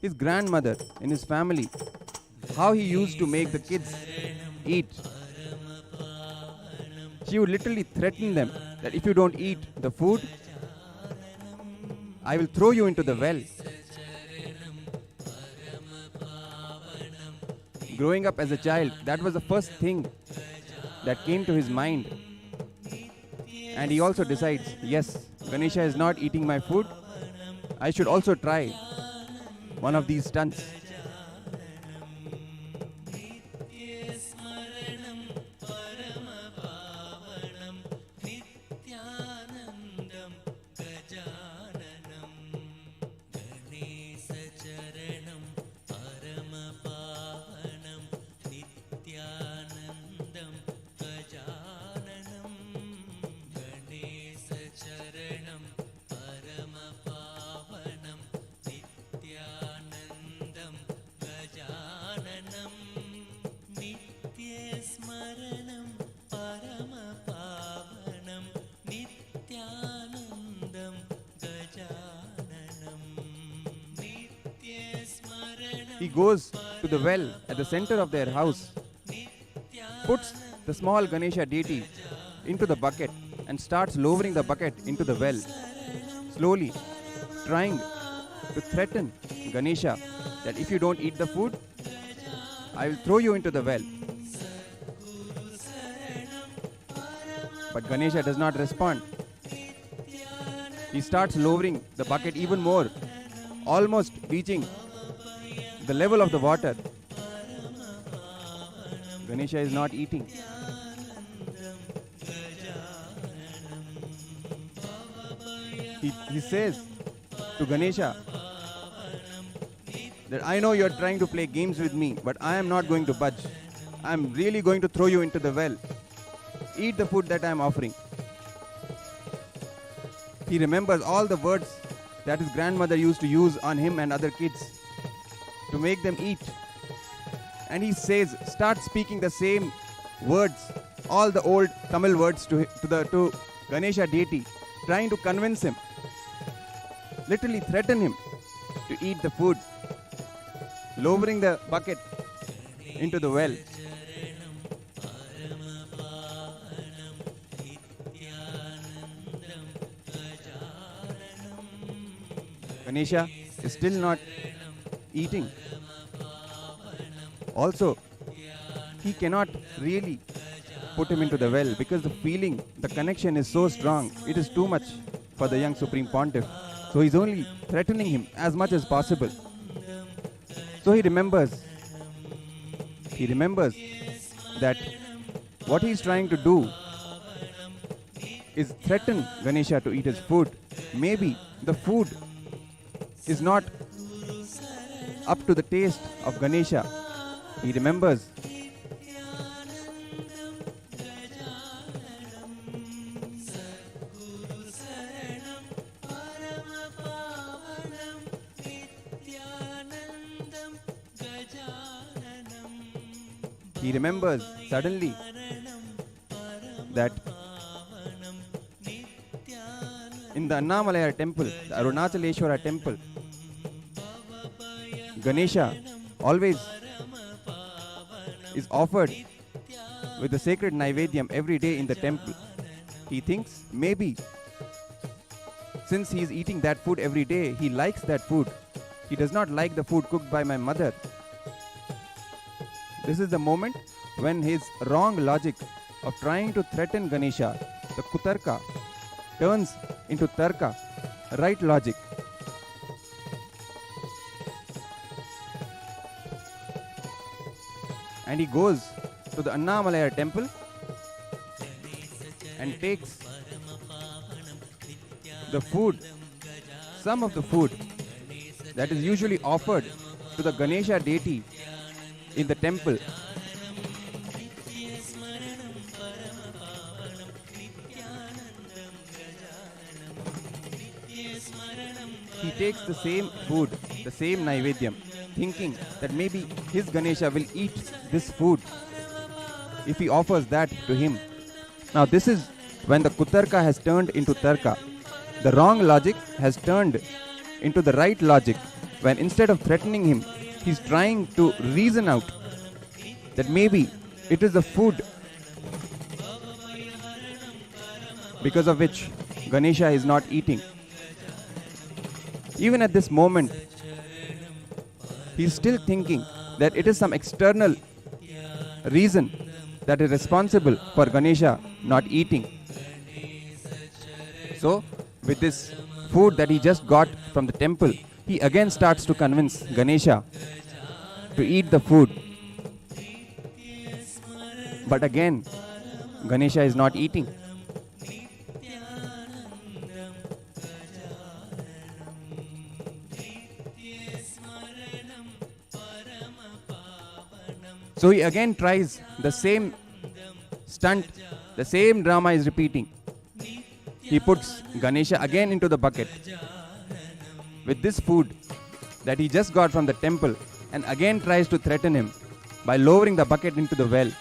his grandmother in his family, how he used to make the kids eat. She would literally threaten them that if you don't eat the food, I will throw you into the well. Growing up as a child, that was the first thing that came to his mind. And he also decides, yes, Ganesha is not eating my food. I should also try one of these stunts. He goes to the well at the center of their house, puts the small Ganesha deity into the bucket and starts lowering the bucket into the well, slowly trying to threaten Ganesha that if you don't eat the food, I will throw you into the well. But Ganesha does not respond. He starts lowering the bucket even more, almost reaching the level of the water. Ganesha is not eating. He says to Ganesha that I know you're trying to play games with me, but I am not going to budge. I'm really going to throw you into the well. Eat the food that I'm offering. He remembers all the words that his grandmother used to use on him and other kids to make them eat. And he says, start speaking the same words, all the old Tamil words to Ganesha deity, trying to convince him, literally threaten him to eat the food, lowering the bucket into the well. Ganesha is still not eating. Also, he cannot really put him into the well because the feeling, the connection is so strong. It is too much for the young Supreme Pontiff. So he's only threatening him as much as possible. So he remembers that what he's trying to do is threaten Ganesha to eat his food. Maybe the food is not up to the taste of Ganesha. He remembers he remembers suddenly that in the Annamalaya temple, the Arunachaleshwara temple, Ganesha always is offered with the sacred Naivedyam every day in the temple. He thinks maybe since he is eating that food every day, he likes that food. He does not like the food cooked by my mother. This is the moment when his wrong logic of trying to threaten Ganesha, the Kutarka, turns into Tarka, right logic. And he goes to the Annamalaya temple and takes the food, some of the food that is usually offered to the Ganesha deity in the temple. He takes the same food, the same Naivedyam, thinking that maybe his Ganesha will eat this food if he offers that to him. Now this is when the Kutarka has turned into Tarka. The wrong logic has turned into the right logic, when instead of threatening him, he's trying to reason out that maybe it is the food because of which Ganesha is not eating. Even at this moment, he's still thinking that it is some external reason that is responsible for Ganesha not eating. So, with this food that he just got from the temple, he again starts to convince Ganesha to eat the food. But again, Ganesha is not eating. So he again tries the same stunt, the same drama is repeating. He puts Ganesha again into the bucket with this food that he just got from the temple, and again tries to threaten him by lowering the bucket into the well.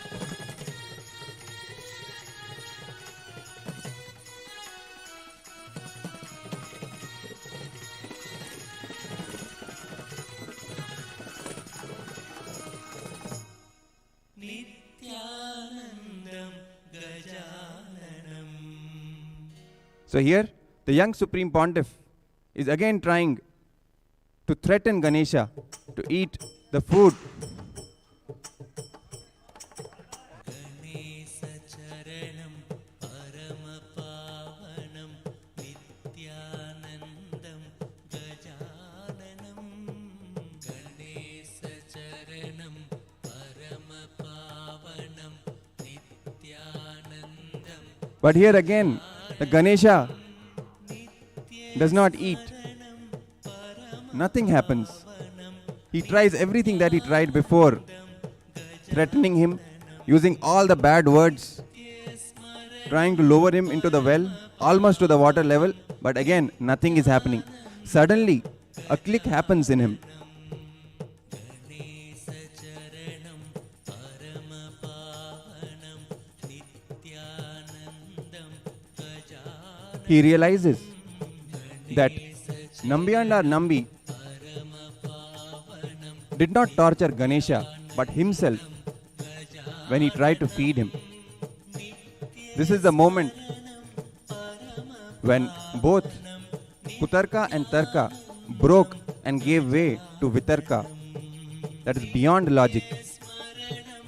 So here, the young Supreme Pontiff is again trying to threaten Ganesha to eat the food. But here again, the Ganesha does not eat. Nothing happens. He tries everything that he tried before, threatening him, using all the bad words, trying to lower him into the well, almost to the water level, but again, nothing is happening. Suddenly, a click happens in him. He realizes that Nambiyandar Nambi did not torture Ganesha but himself when he tried to feed him. This is the moment when both Kutarka and Tarka broke and gave way to Vitarka, that is beyond logic,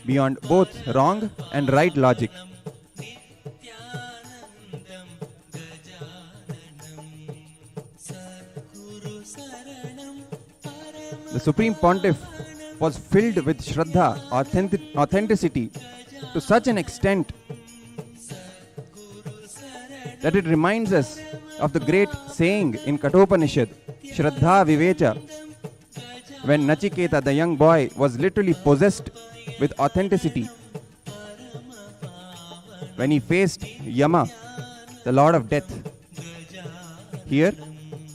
beyond both wrong and right logic. The Supreme Pontiff was filled with Shraddha, authenticity, to such an extent that it reminds us of the great saying in Kathopanishad, Shraddha Vivecha, when Nachiketa, the young boy, was literally possessed with authenticity. When he faced Yama, the Lord of Death. Here,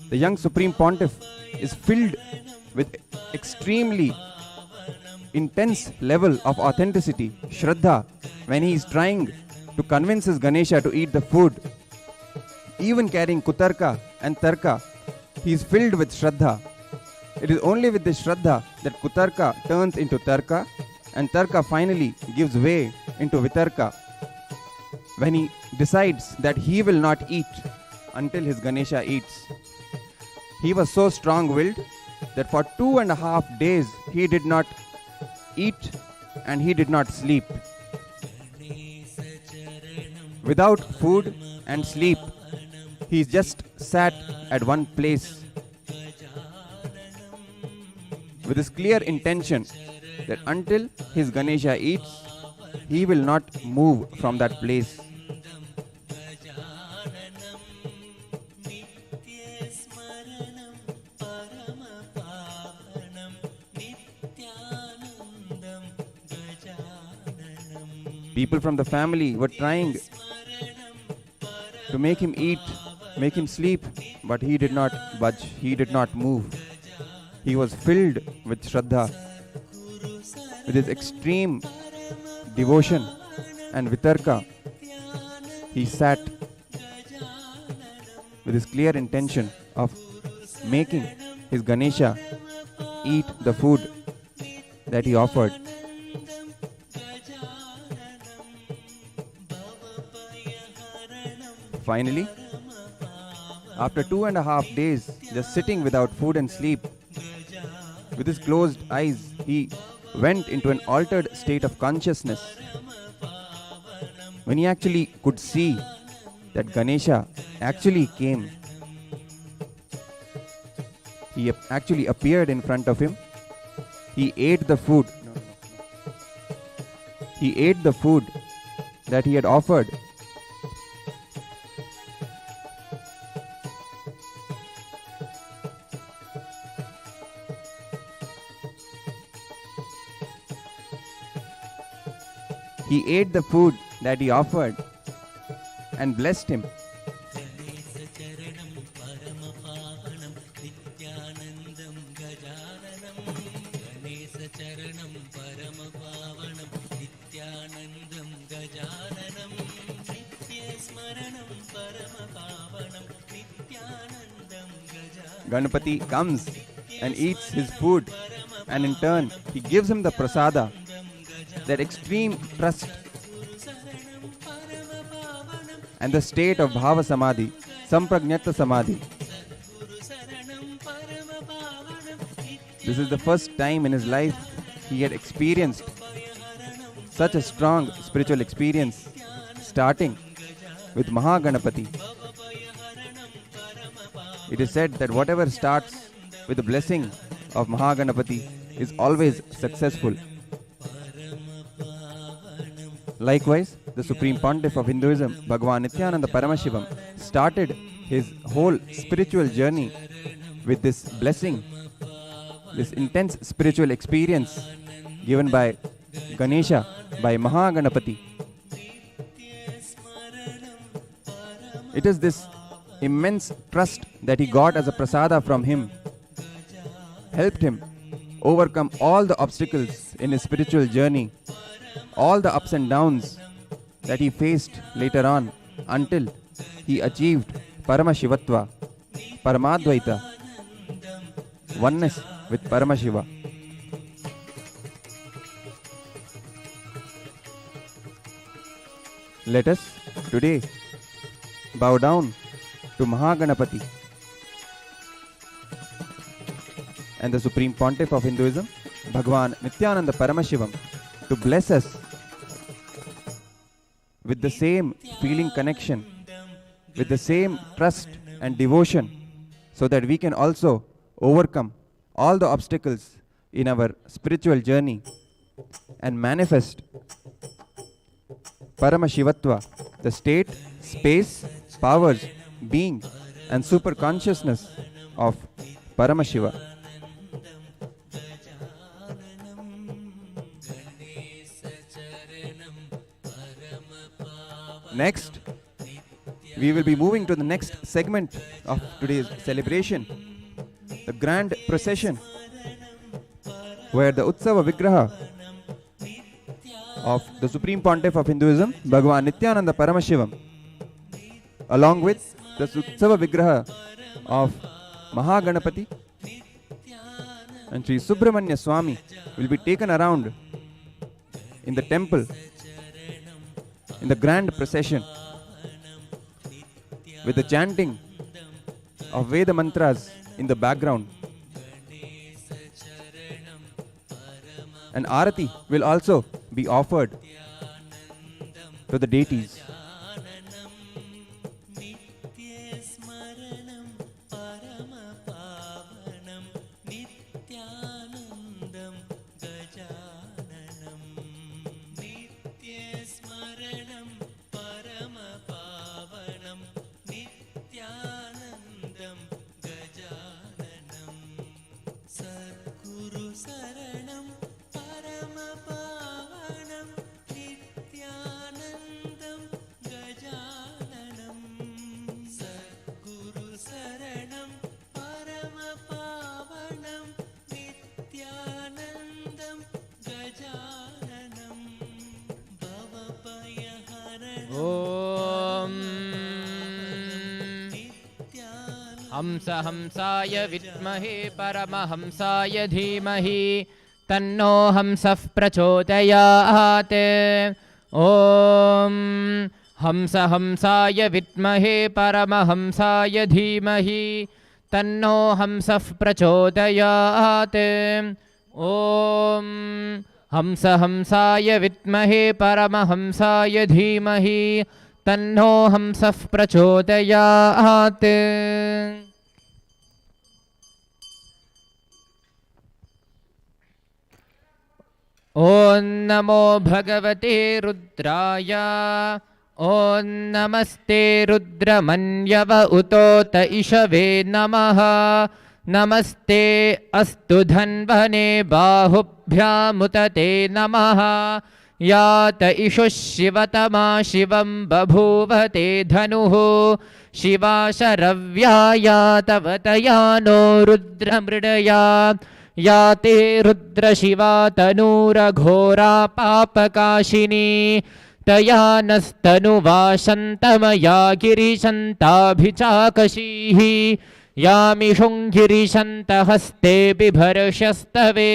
the young Supreme Pontiff is filled with extremely intense level of authenticity, Shraddha, when he is trying to convince his Ganesha to eat the food. Even carrying Kutarka and Tarka, he is filled with Shraddha. It is only with this Shraddha that Kutarka turns into Tarka and Tarka finally gives way into Vitarka when he decides that he will not eat until his Ganesha eats. He was so strong-willed that for 2.5 days he did not eat and he did not sleep. Without food and sleep, he just sat at one place with this clear intention that until his Ganesha eats, he will not move from that place. People from the family were trying to make him eat, make him sleep, but he did not budge, he did not move. He was filled with Shraddha, with his extreme devotion and Vitarka. He sat with his clear intention of making his Ganesha eat the food that he offered. Finally, after 2.5 days just sitting without food and sleep, with his closed eyes, he went into an altered state of consciousness. When he actually could see that Ganesha actually came, he actually appeared in front of him. He ate the food. He ate the food that he had offered. He ate the food that he offered and blessed him. Ganapati comes and eats his food, and in turn he gives him the prasada, that extreme trust and the state of Bhava Samadhi, Samprajnata Samadhi. This is the first time in his life he had experienced such a strong spiritual experience, starting with Mahaganapati. It is said that whatever starts with the blessing of Mahaganapati is always successful. Likewise, the Supreme Pontiff of Hinduism, Bhagavan Nityananda Paramashivam, started his whole spiritual journey with this blessing, this intense spiritual experience given by Ganesha, by Mahaganapati. It is this immense trust that he got as a prasada from him, helped him overcome all the obstacles in his spiritual journey, all the ups and downs that he faced later on, until he achieved Paramashivatva, Paramadvaita, oneness with Paramashiva. Let us today bow down to Mahaganapati and the Supreme Pontiff of Hinduism, Bhagavan Nityananda Paramashivam, to bless us with the same feeling connection, with the same trust and devotion, so that we can also overcome all the obstacles in our spiritual journey and manifest Paramashivatva, the state, space, powers, being and super consciousness of Paramashiva. Next, we will be moving to the next segment of today's celebration, the grand procession. where the Utsava Vigraha of the Supreme Pontiff of Hinduism, Bhagavan Nityananda Paramashivam, along with the Utsava Vigraha of Mahaganapati and Sri Subramanya Swami will be taken around in the temple in the grand procession with the chanting of Veda mantras in the background. An arati will also be offered to the deities. ॐ हंस हंसाय विद्महे परमहंसाय धीमहि तन्नो हंसः प्रचोदयात्। ॐ हंस हंसाय विद्महे परमहंसाय धीमहि तन्नो हंसः प्रचोदयात्। ॐ हंस हंसाय विद्महे परमहंसाय धीमहि तन्नो हंसः प्रचोदयात्। ॐ नमो भगवते रुद्राय। ॐ नमस्ते रुद्रमन्यव उतोत इषवे नमः। नमस्ते अस्तु धन्वने बाहुभ्यामुतते नमः। यात इषुः शिवतमा शिवं बभूवते धनुः। शिवा शरव्या यातवतया नो रुद्रमृडया। याते रुद्रशिवा तनूरघोरा पापकाशिनी। तया नस्तनुवाशन्तमया गिरिशन्ताभिचाकशीः। यामिषुङ्गिरिशन्तहस्ते बिभर्षस्तवे।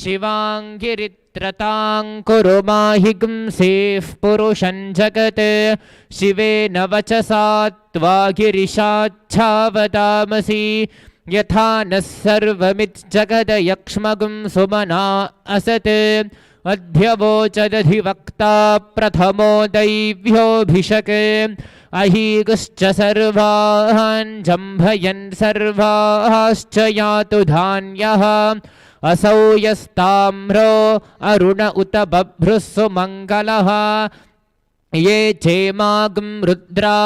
शिवाङ्गिरित्रतां कुरु माहि गुंसेः पुरुषं जगत्। शिवेन वचसा त्वा गिरिशाच्छावतामसि। यथा नः सर्वमिज्जगदयक्ष्मगुं सुमना असत्। अध्यवोचदधिवक्ता प्रथमो दैव्योऽभिषक्। अहीगुश्च सर्वान् जम्भयन् सर्वाश्च यातु धान्यः। असौ यस्ताम्रो अरुण उत बभ्रुः सुमङ्गलः। ये चेमागं रुद्रा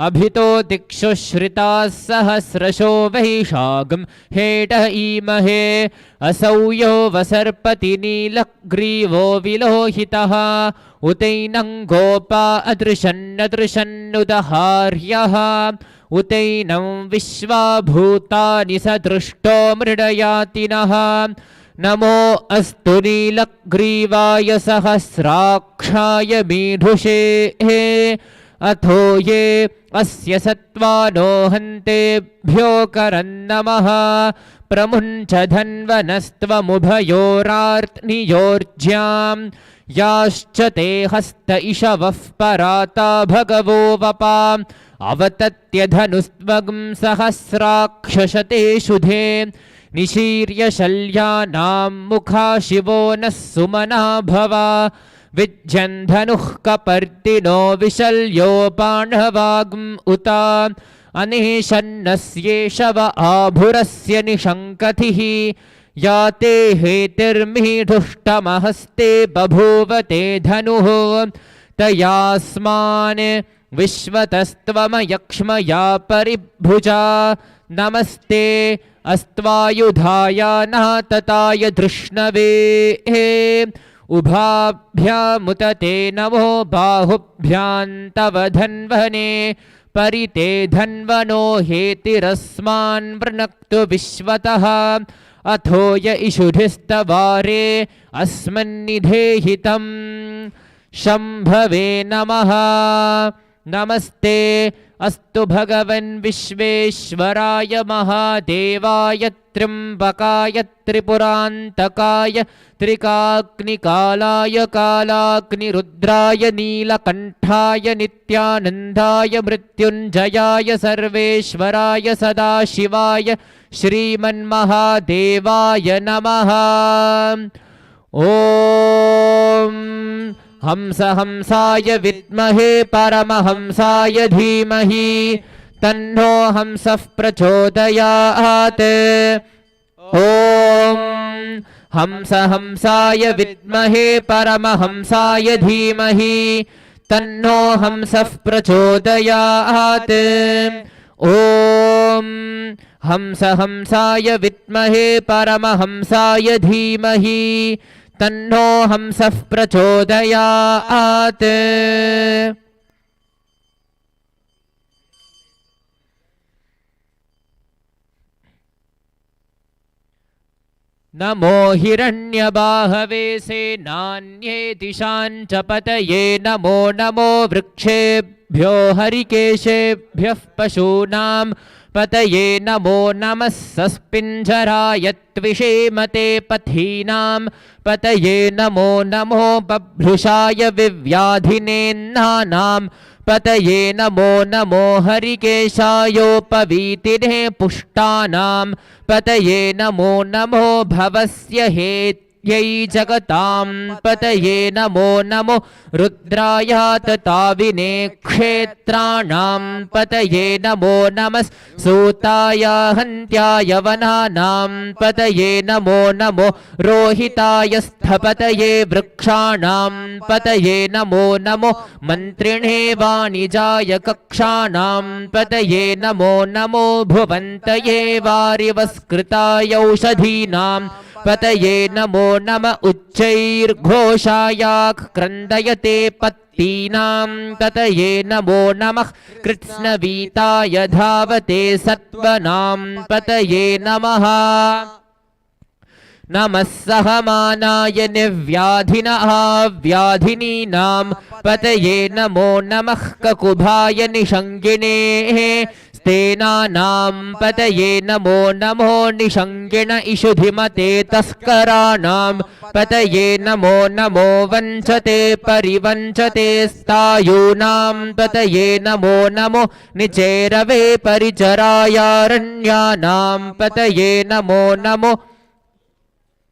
अभितो दिक्षु श्रिताः सहस्रशो वैशागं हेट ईमहे। असौ यो वसर्पति नीलग्रीवो विलोहितः। उतैनं गोपा अदृशन्नदृशन्नुदहार्यः। उतैनं विश्वाभूतानि सदृष्टो मृडयातिनः। नमो अस्तु नीलग्रीवाय सहस्राक्षाय मीढुषे। अथो ये अस्य सत्त्वानो हन्तेभ्यो करन्नमः। प्रमुञ्च धन्वनस्त्वमुभयोरार्त्नियोर्ज्याम्। याश्च ते हस्त इषवः पराता भगवो वपा। अवतत्य धनुस्त्वगं सहस्राक्षशते शुधे। निशीर्य शल्यानां मुखा शिवो नः सुमना भव। विज्यन् धनुः कपर्दिनो विशल्यो बाणवाग्म् उत। अनेशन्नस्येषव आभुरस्य निशङ्कथिः। याते हेतिर्मीढुष्टमहस्ते बभूवते धनुः। तयास्मान् विश्वतस्त्वमयक्ष्मया परिभुजा। नमस्ते अस्त्वायुधाय नातताय धृष्णवे। उभाभ्यामुत ते नमो बाहुभ्यां तव धन्वने। परिते धन्वनो हेतिरस्मान् वृणक्तु विश्वतः अथो य इषुधिस्तवारे अस्मन्निधेहितम् शम्भवे नमः। नमस्ते अस्तु भगवन् विश्वेश्वराय महादेवाय त्र्यम्बकाय त्रिपुरान्तकाय त्रिकाग्निकालाय कालाग्निरुद्राय नीलकण्ठाय नित्यानन्दाय मृत्युञ्जयाय सर्वेश्वराय सदाशिवाय श्रीमन्महादेवाय नमः। ॐ हंसाय विद्महे परमहंसाय धीमहि तन्नो हंसः प्रचोदयात्। ॐ हंसाय विद्महे परमहंसाय धीमहि तन्नो हंसः प्रचोदयात्। ॐ हंसाय विद्महे परमहंसाय धीमहि तन्नो हंसः प्रचोदयात्। नमो हिरण्यबाहवे सेनान्ये दिशां च पतये नमो नमो वृक्षेभ्यो हरिकेशेभ्यः पशूनां पतये नमो नमः सस्पिञ्जराय त्विषेमते पथीनां पतये नमो नमो बभ्रुषाय विव्याधिनेन्नानां पतये नमो नमो हरिकेशायोपवीतिने पुष्टानां पतये नमो नमो भवस्य हेत्यै जगतां पतये नमो नमो रुद्रायातताविने क्षेत्राणां पतये नमो नमः सूताय हन्त्याय वनानां पतये नमो नमो रोहिताय स्थपतये वृक्षाणां पतये नमो नमो मन्त्रिणे वाणिजाय कक्षाणां पतये नमो नमो भुवन्तये वारिवस्कृताय औषधीनां पतये नमो नम उच्चैर्घोषायाः क्रन्दयते पत्तीनां पतये नमो नमः कृत्स्नवीताय धावते सत्त्वनां पतये नमः। नमः सहमानाय निर्व्याधिनः व्याधिनीनां पतये नमो नमः ककुभाय निषङ्गिणे स्तेनानां पतये नमो नमो निषङ्गिण इषुधिमते तस्कराणां पतये नमो नमो वञ्चते परिवञ्चते स्तायूनां पतये नमो नमो निचेरवे परिचरायारण्यानां पतये नमो नमो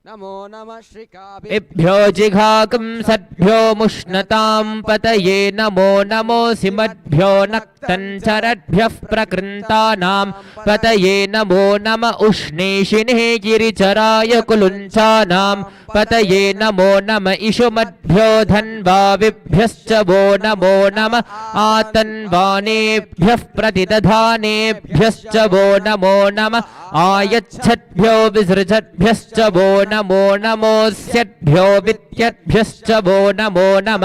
नमो नमः श्रीकाभ्यो जिघाकं सद्भ्यो मुष्णतां पतये नमो नमो सिमद्भ्यो नक्तञ्चरद्भ्यः प्रकृन्तानां पतये नमो नम उष्णेशिने गिरिचराय कुलुञ्चानां पतये नमो नम इषुमद्भ्यो धन्वाविभ्यश्च वो नमो नम आतन्वानेभ्यः प्रतिदधानेभ्यश्च वो नमो नम आयच्छद्भ्यो विसृजद्भ्यश्च वो नमो नमोऽस्यद्भ्यो वित्यद्भ्यश्च वो नमो नम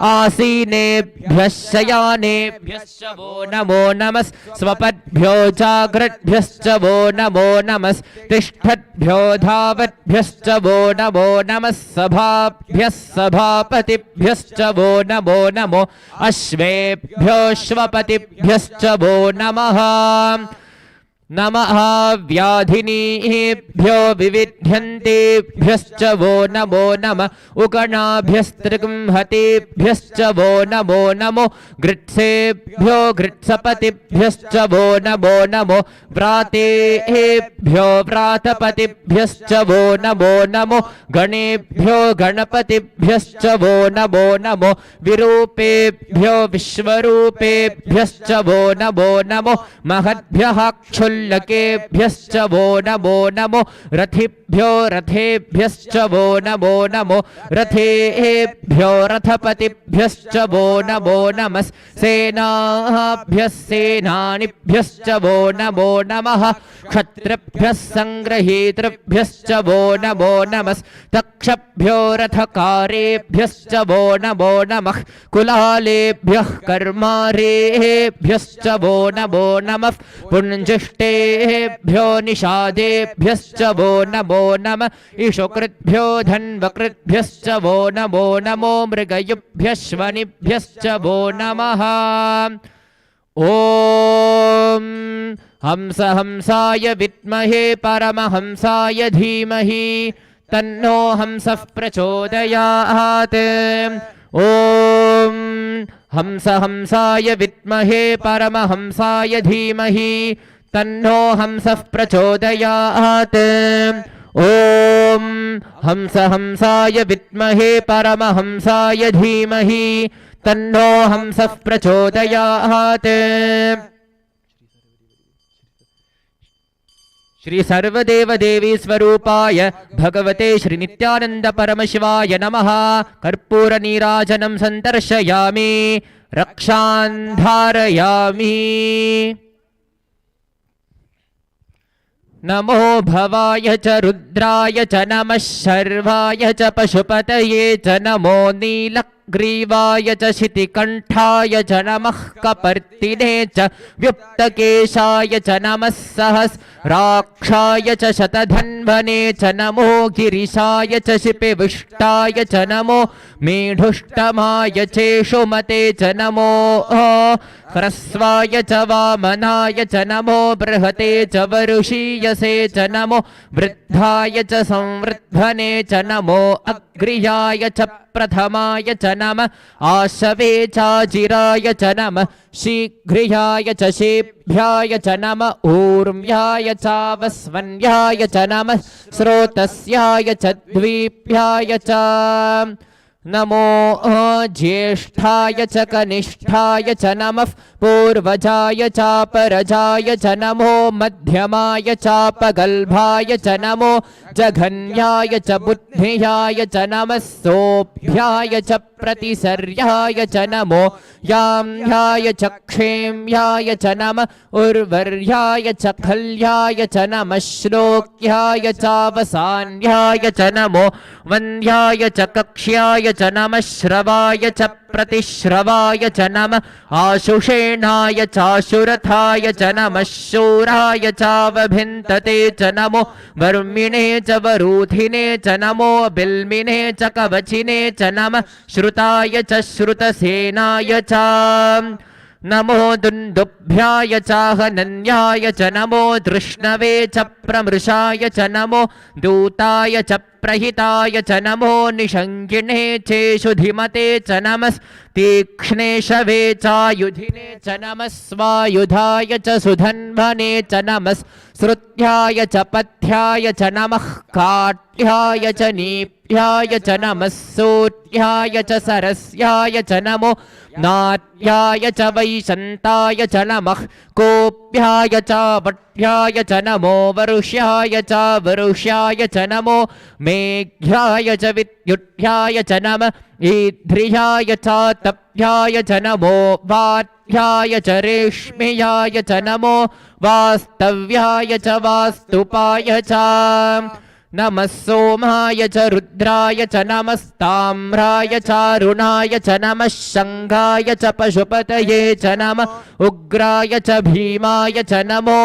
आसीनेभ्यः शयानेभ्यश्च वो नमो नमः स्वपद्भ्यो जाग्रद्भ्यश्च वो नमो नमः तिष्ठद्भ्यो धावद्भ्यश्च वो नमो नमः सभाभ्यः सभापतिभ्यश्च वो नमो नमो अश्वेभ्योऽश्वपतिभ्यश्च वो नमः। नमः व्याधिनीभ्यो विविध्यन्तेभ्यश्च वो नमो नमः उगणाभ्यस्त्रिगुंहतेभ्यश्च वो नमो नमो गृत्सेभ्यो गृत्सपतिभ्यश्च वो नमो नमो व्रातेभ्यो व्रातपतिभ्यश्च वो नमो नमो गणेभ्यो गणपतिभ्यश्च वो नमो नमो विरूपेभ्यो विश्वरूपेभ्यश्च वो नमो नमो महद्भ्यः क्षुल्ल पुल्लकेभ्यश्च वो नमो रथिभ्यो रथेभ्यश्च वो नमो रथेभ्यो रथपतिभ्यश्च वो नमः सेनाभ्यः सेनानिभ्यश्च वो नमः क्षत्रिभ्यः संग्रहीतृभ्यश्च वो नमस्तक्षभ्यो रथकारेभ्यश्च वो नमः कुलालेभ्यः कर्मारेभ्यश्च वो नमः पुञ्जिष्टेभ्यो निषादेभ्यश्च वो नमः इषुकृद्भ्यो धन्वकृद्भ्यश्च वो नमो मृगयुभ्यश्वनिभ्यश्च वो नमः ॐ हंस हंसाय विद्महे परमहंसाय धीमहि तन्नो हंसः प्रचोदयात् ॐ हंस हंसाय विद्महे परमहंसाय धीमहि तन्नो हंसः प्रचोदयात् ॐ हंस हंसाय विद्महे परमहंसाय धीमहि तन्नो हंसः प्रचोदयात् श्री सर्वदेव देवी स्वरूपाय भगवते श्री नित्यानंद परमशिवाय नमः कर्पूर नीराजनं संदर्शयामि रक्षान् धारयामि नमो भवाय च रुद्राय च नमः शर्वाय च पशुपतये च नमो नीलग्रीवाय च शितिकण्ठाय च नमः कपर्तिने च व्युक्तकेशाय च नमः सहस्राक्षाय च शतधन्वने च नमो गिरिशाय च शिपिविष्टाय च नमो मेढुष्टमाय चेषुमते च नमो ह्रस्वाय च वामनाय च नमो बृहते च वरुषीयसे च नमो वृद्धाय च संवृद्धने च नमो अग्र्याय च प्रथमाय च नमः आशवे चाजिराय च नमः शीघ्रियाय च शेभ्याय च नमः ऊर्म्याय चावस्वन्याय च नमः स्रोतस्याय च द्वीभ्याय च नमो ज्येष्ठाय च कनिष्ठाय च नमः पूर्वजाय चापरजाय च नमो मध्यमाय चापगल्भाय च नमो जघन्याय च बुद्धियाय च नमः सोऽभ्याय च प्रतिसर्याय च नमो याम्याय च क्षेम्याय च नमः उर्वर्याय च खल्याय च नमः श्लोक्याय चावसान्याय च नमो वन्द्याय च कक्ष्याय च नमः श्रवाय च प्रतिश्रवाय च नमः आशुषेणाय चाशुरथाय च नमः शूराय चावभिन्तते च नमो वर्मिणे च वरूधिने च नमो बिल्मिने च कवचिने च नमः श्रुताय च श्रुतसेनाय च नमो दुन्दुभ्याय चाहनन्याय च नमो दृष्णवे च प्रमृषाय च नमो दूताय च प्रहिताय च नमो निषङ्गिणे चेषुधिमते च नमः तीक्ष्णेशवे चायुधिने च नमः स्वायुधाय च सुधन्वने च नमः श्रुत्याय च पथ्याय च नमः काट्याय च नीप्याय च नमः सूर्याय च सरस्याय च नमो नाट्याय च वैशन्ताय च नमः कोप्याय च वट्याय च नमो वरुष्याय च वरुष्याय च नमो मेघ्याय च विद्युत्याय च नमः ईध्रियाय च तप्याय च नमो वात्याय च रेश्म्याय च नमो वास्तव्याय च वास्तुपाय च नमः सोमाय च रुद्राय च नमस्ताम्राय चारुणाय च नमः शङ्गाय च पशुपतये च नमः उग्राय च भीमाय च नमो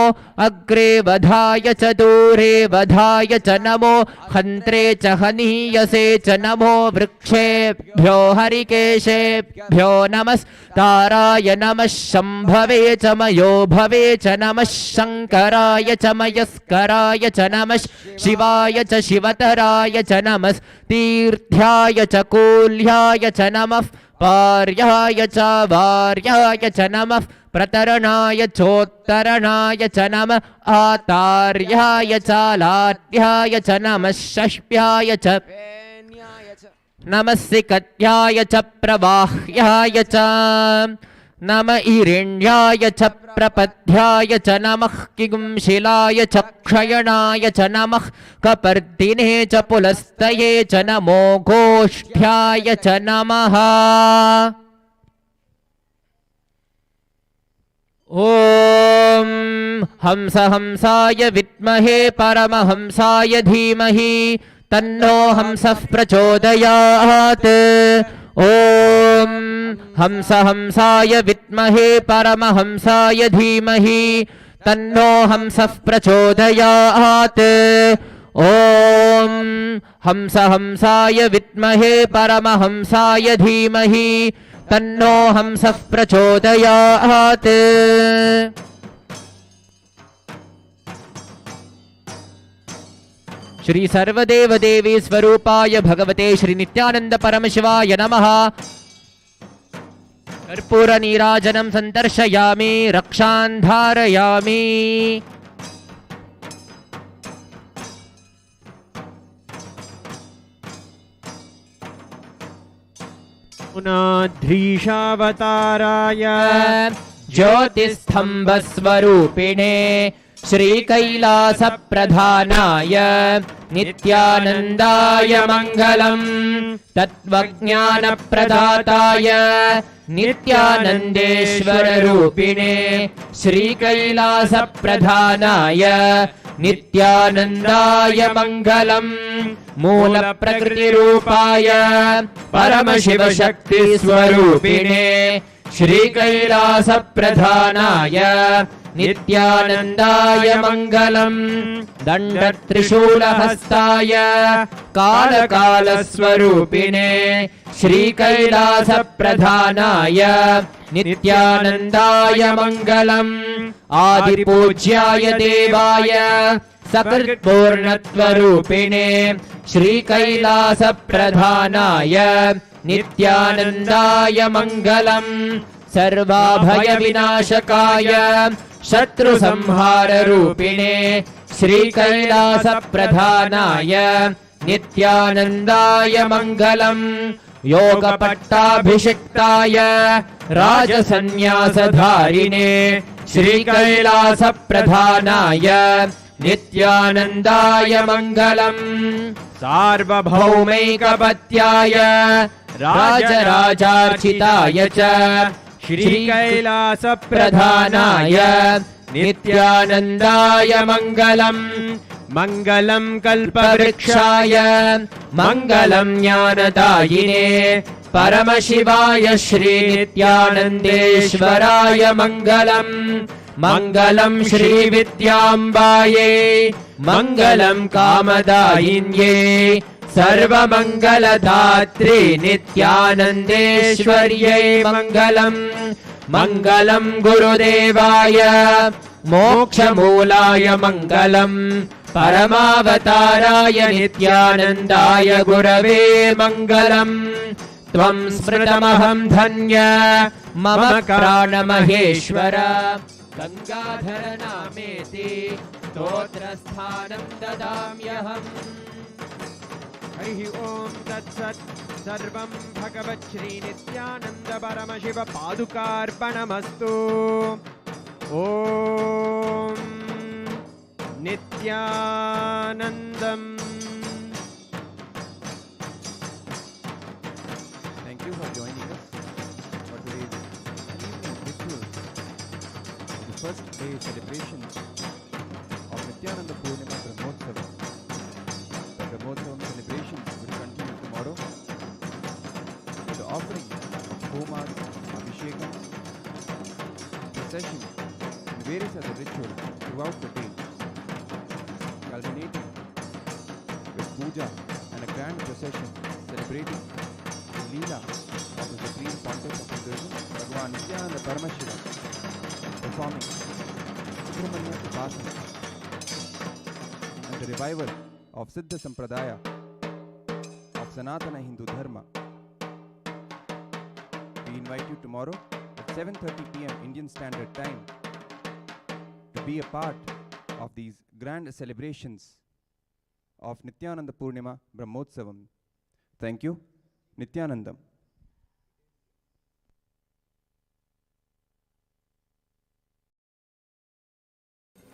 अग्रे वधाय च दूरे वधाय च नमो हन्त्रे च हनीयसे च नमो वृक्षेभ्यो हरिकेशेभ्यो नमस्ताराय नमः शम्भवे च मयो भवे च नमः शङ्कराय च मयस्कराय च नमः शिवाय च शिवतराय च नमः तीर्थ्याय च कूल्याय च नमः पार्याय च वार्याय च नमः प्रतरणाय चोत्तरणाय च नमः आतार्याय च लाट्याय च नमः षष्प्याय च नमः सिकत्याय च प्रवाह्याय च नम ईरिण्याय च प्रपद्याय च नमः किंशिलाय च क्षयणाय च नमः कपर्दिने च पुलस्तये च नमो गोष्ठ्याय च नमः। ॐ हंस हंसाय विद्महे परमहंसाय धीमहि तन्नो हंसः प्रचोदयात्। ॐ हंस हंसाय विद्महे परमहंसाय धीमहि तन्नो हंसः प्रचोदयात्। ॐ हंस हंसाय विद्महे परमहंसाय धीमहि तन्नो हंसः प्रचोदयात्। श्री सर्वदेव देवी स्वरूपाय भगवते श्री नित्यानंद परमशिवाय नमः। कर्पूर नीराजनं संदर्शयामि रक्षान् धारयामि। पुनाधीशावताराय ज्योतिस्तंभस्वरूपिणे श्रीकैलासप्रधानाय नित्यानन्दाय मङ्गलम्। तत्त्वज्ञानप्रदाताय नित्यानन्देश्वररूपिणे श्रीकैलासप्रधानाय नित्यानन्दाय मङ्गलम्। मूलप्रकृतिरूपाय परमशिवशक्तिस्वरूपिणे श्रीकैलासप्रधानाय नित्यानन्दाय मङ्गलम्। दण्डत्रिशूलहस्ताय कालकालस्वरूपिणे श्रीकैलासप्रधानाय नित्यानन्दाय मङ्गलम्। आदिपूज्याय देवाय सकलपूर्णत्वरूपिणे श्रीकैलासप्रधानाय नित्यानन्दाय मङ्गलम्। सर्वाभयविनाशकाय शत्रुसंहाररूपिणे श्रीकैलासप्रधानाय नित्यानन्दाय मङ्गलम्। योगपट्टाभिषिक्ताय राजसन्न्यासधारिणे श्रीकैलासप्रधानाय नित्यानन्दाय मङ्गलम्। सार्वभौमैकपत्याय राजराजार्चिताय च श्रीकैलासप्रधानाय नित्यानन्दाय मङ्गलम्। मङ्गलं कल्पवृक्षाय मङ्गलं ज्ञानदायिने परमशिवाय श्रीनित्यानन्देश्वराय मङ्गलम्। मङ्गलं श्रीविद्याम्बायै मङ्गलं कामदायिन्ये सर्वमङ्गलदात्रे नित्यानन्देश्वर्यै मङ्गलम्। मङ्गलं गुरुदेवाय मोक्षमूलाय मङ्गलम्। परमावताराय नित्यानन्दाय गुरवे मङ्गलम्। त्वं स्मृतमहं धन्य मम प्राणमहेश्वर गङ्गाधर नामेति स्तोत्रस्थानं ददाम्यहम्। हरिः ओम तत्सत् सर्वं भगवत् श्री नित्यानंद परमशिव पादुकार्पणमस्तु। ओम नित्यानंदम्। Thank you for joining us for today's evening rituals, the first day celebrations of Nityananda Purnima Brahmotsavam. The Brahmotsavam celebrations will continue tomorrow with the offering of homas, abhishekams, procession, and various other rituals throughout the day, culminating with puja and a grand procession celebrating the Leela of the Supreme Pontiff of Hinduism, Bhagavan Nityananda Paramashiva, performing Subramanya Upasana and the revival of Siddha Sampradaya of Sanatana Hindu Dharma. We invite you tomorrow at 7:30 p.m. Indian Standard Time to be a part of these grand celebrations of Nityananda Purnima Brahmotsavam. Thank you. Nityanandam.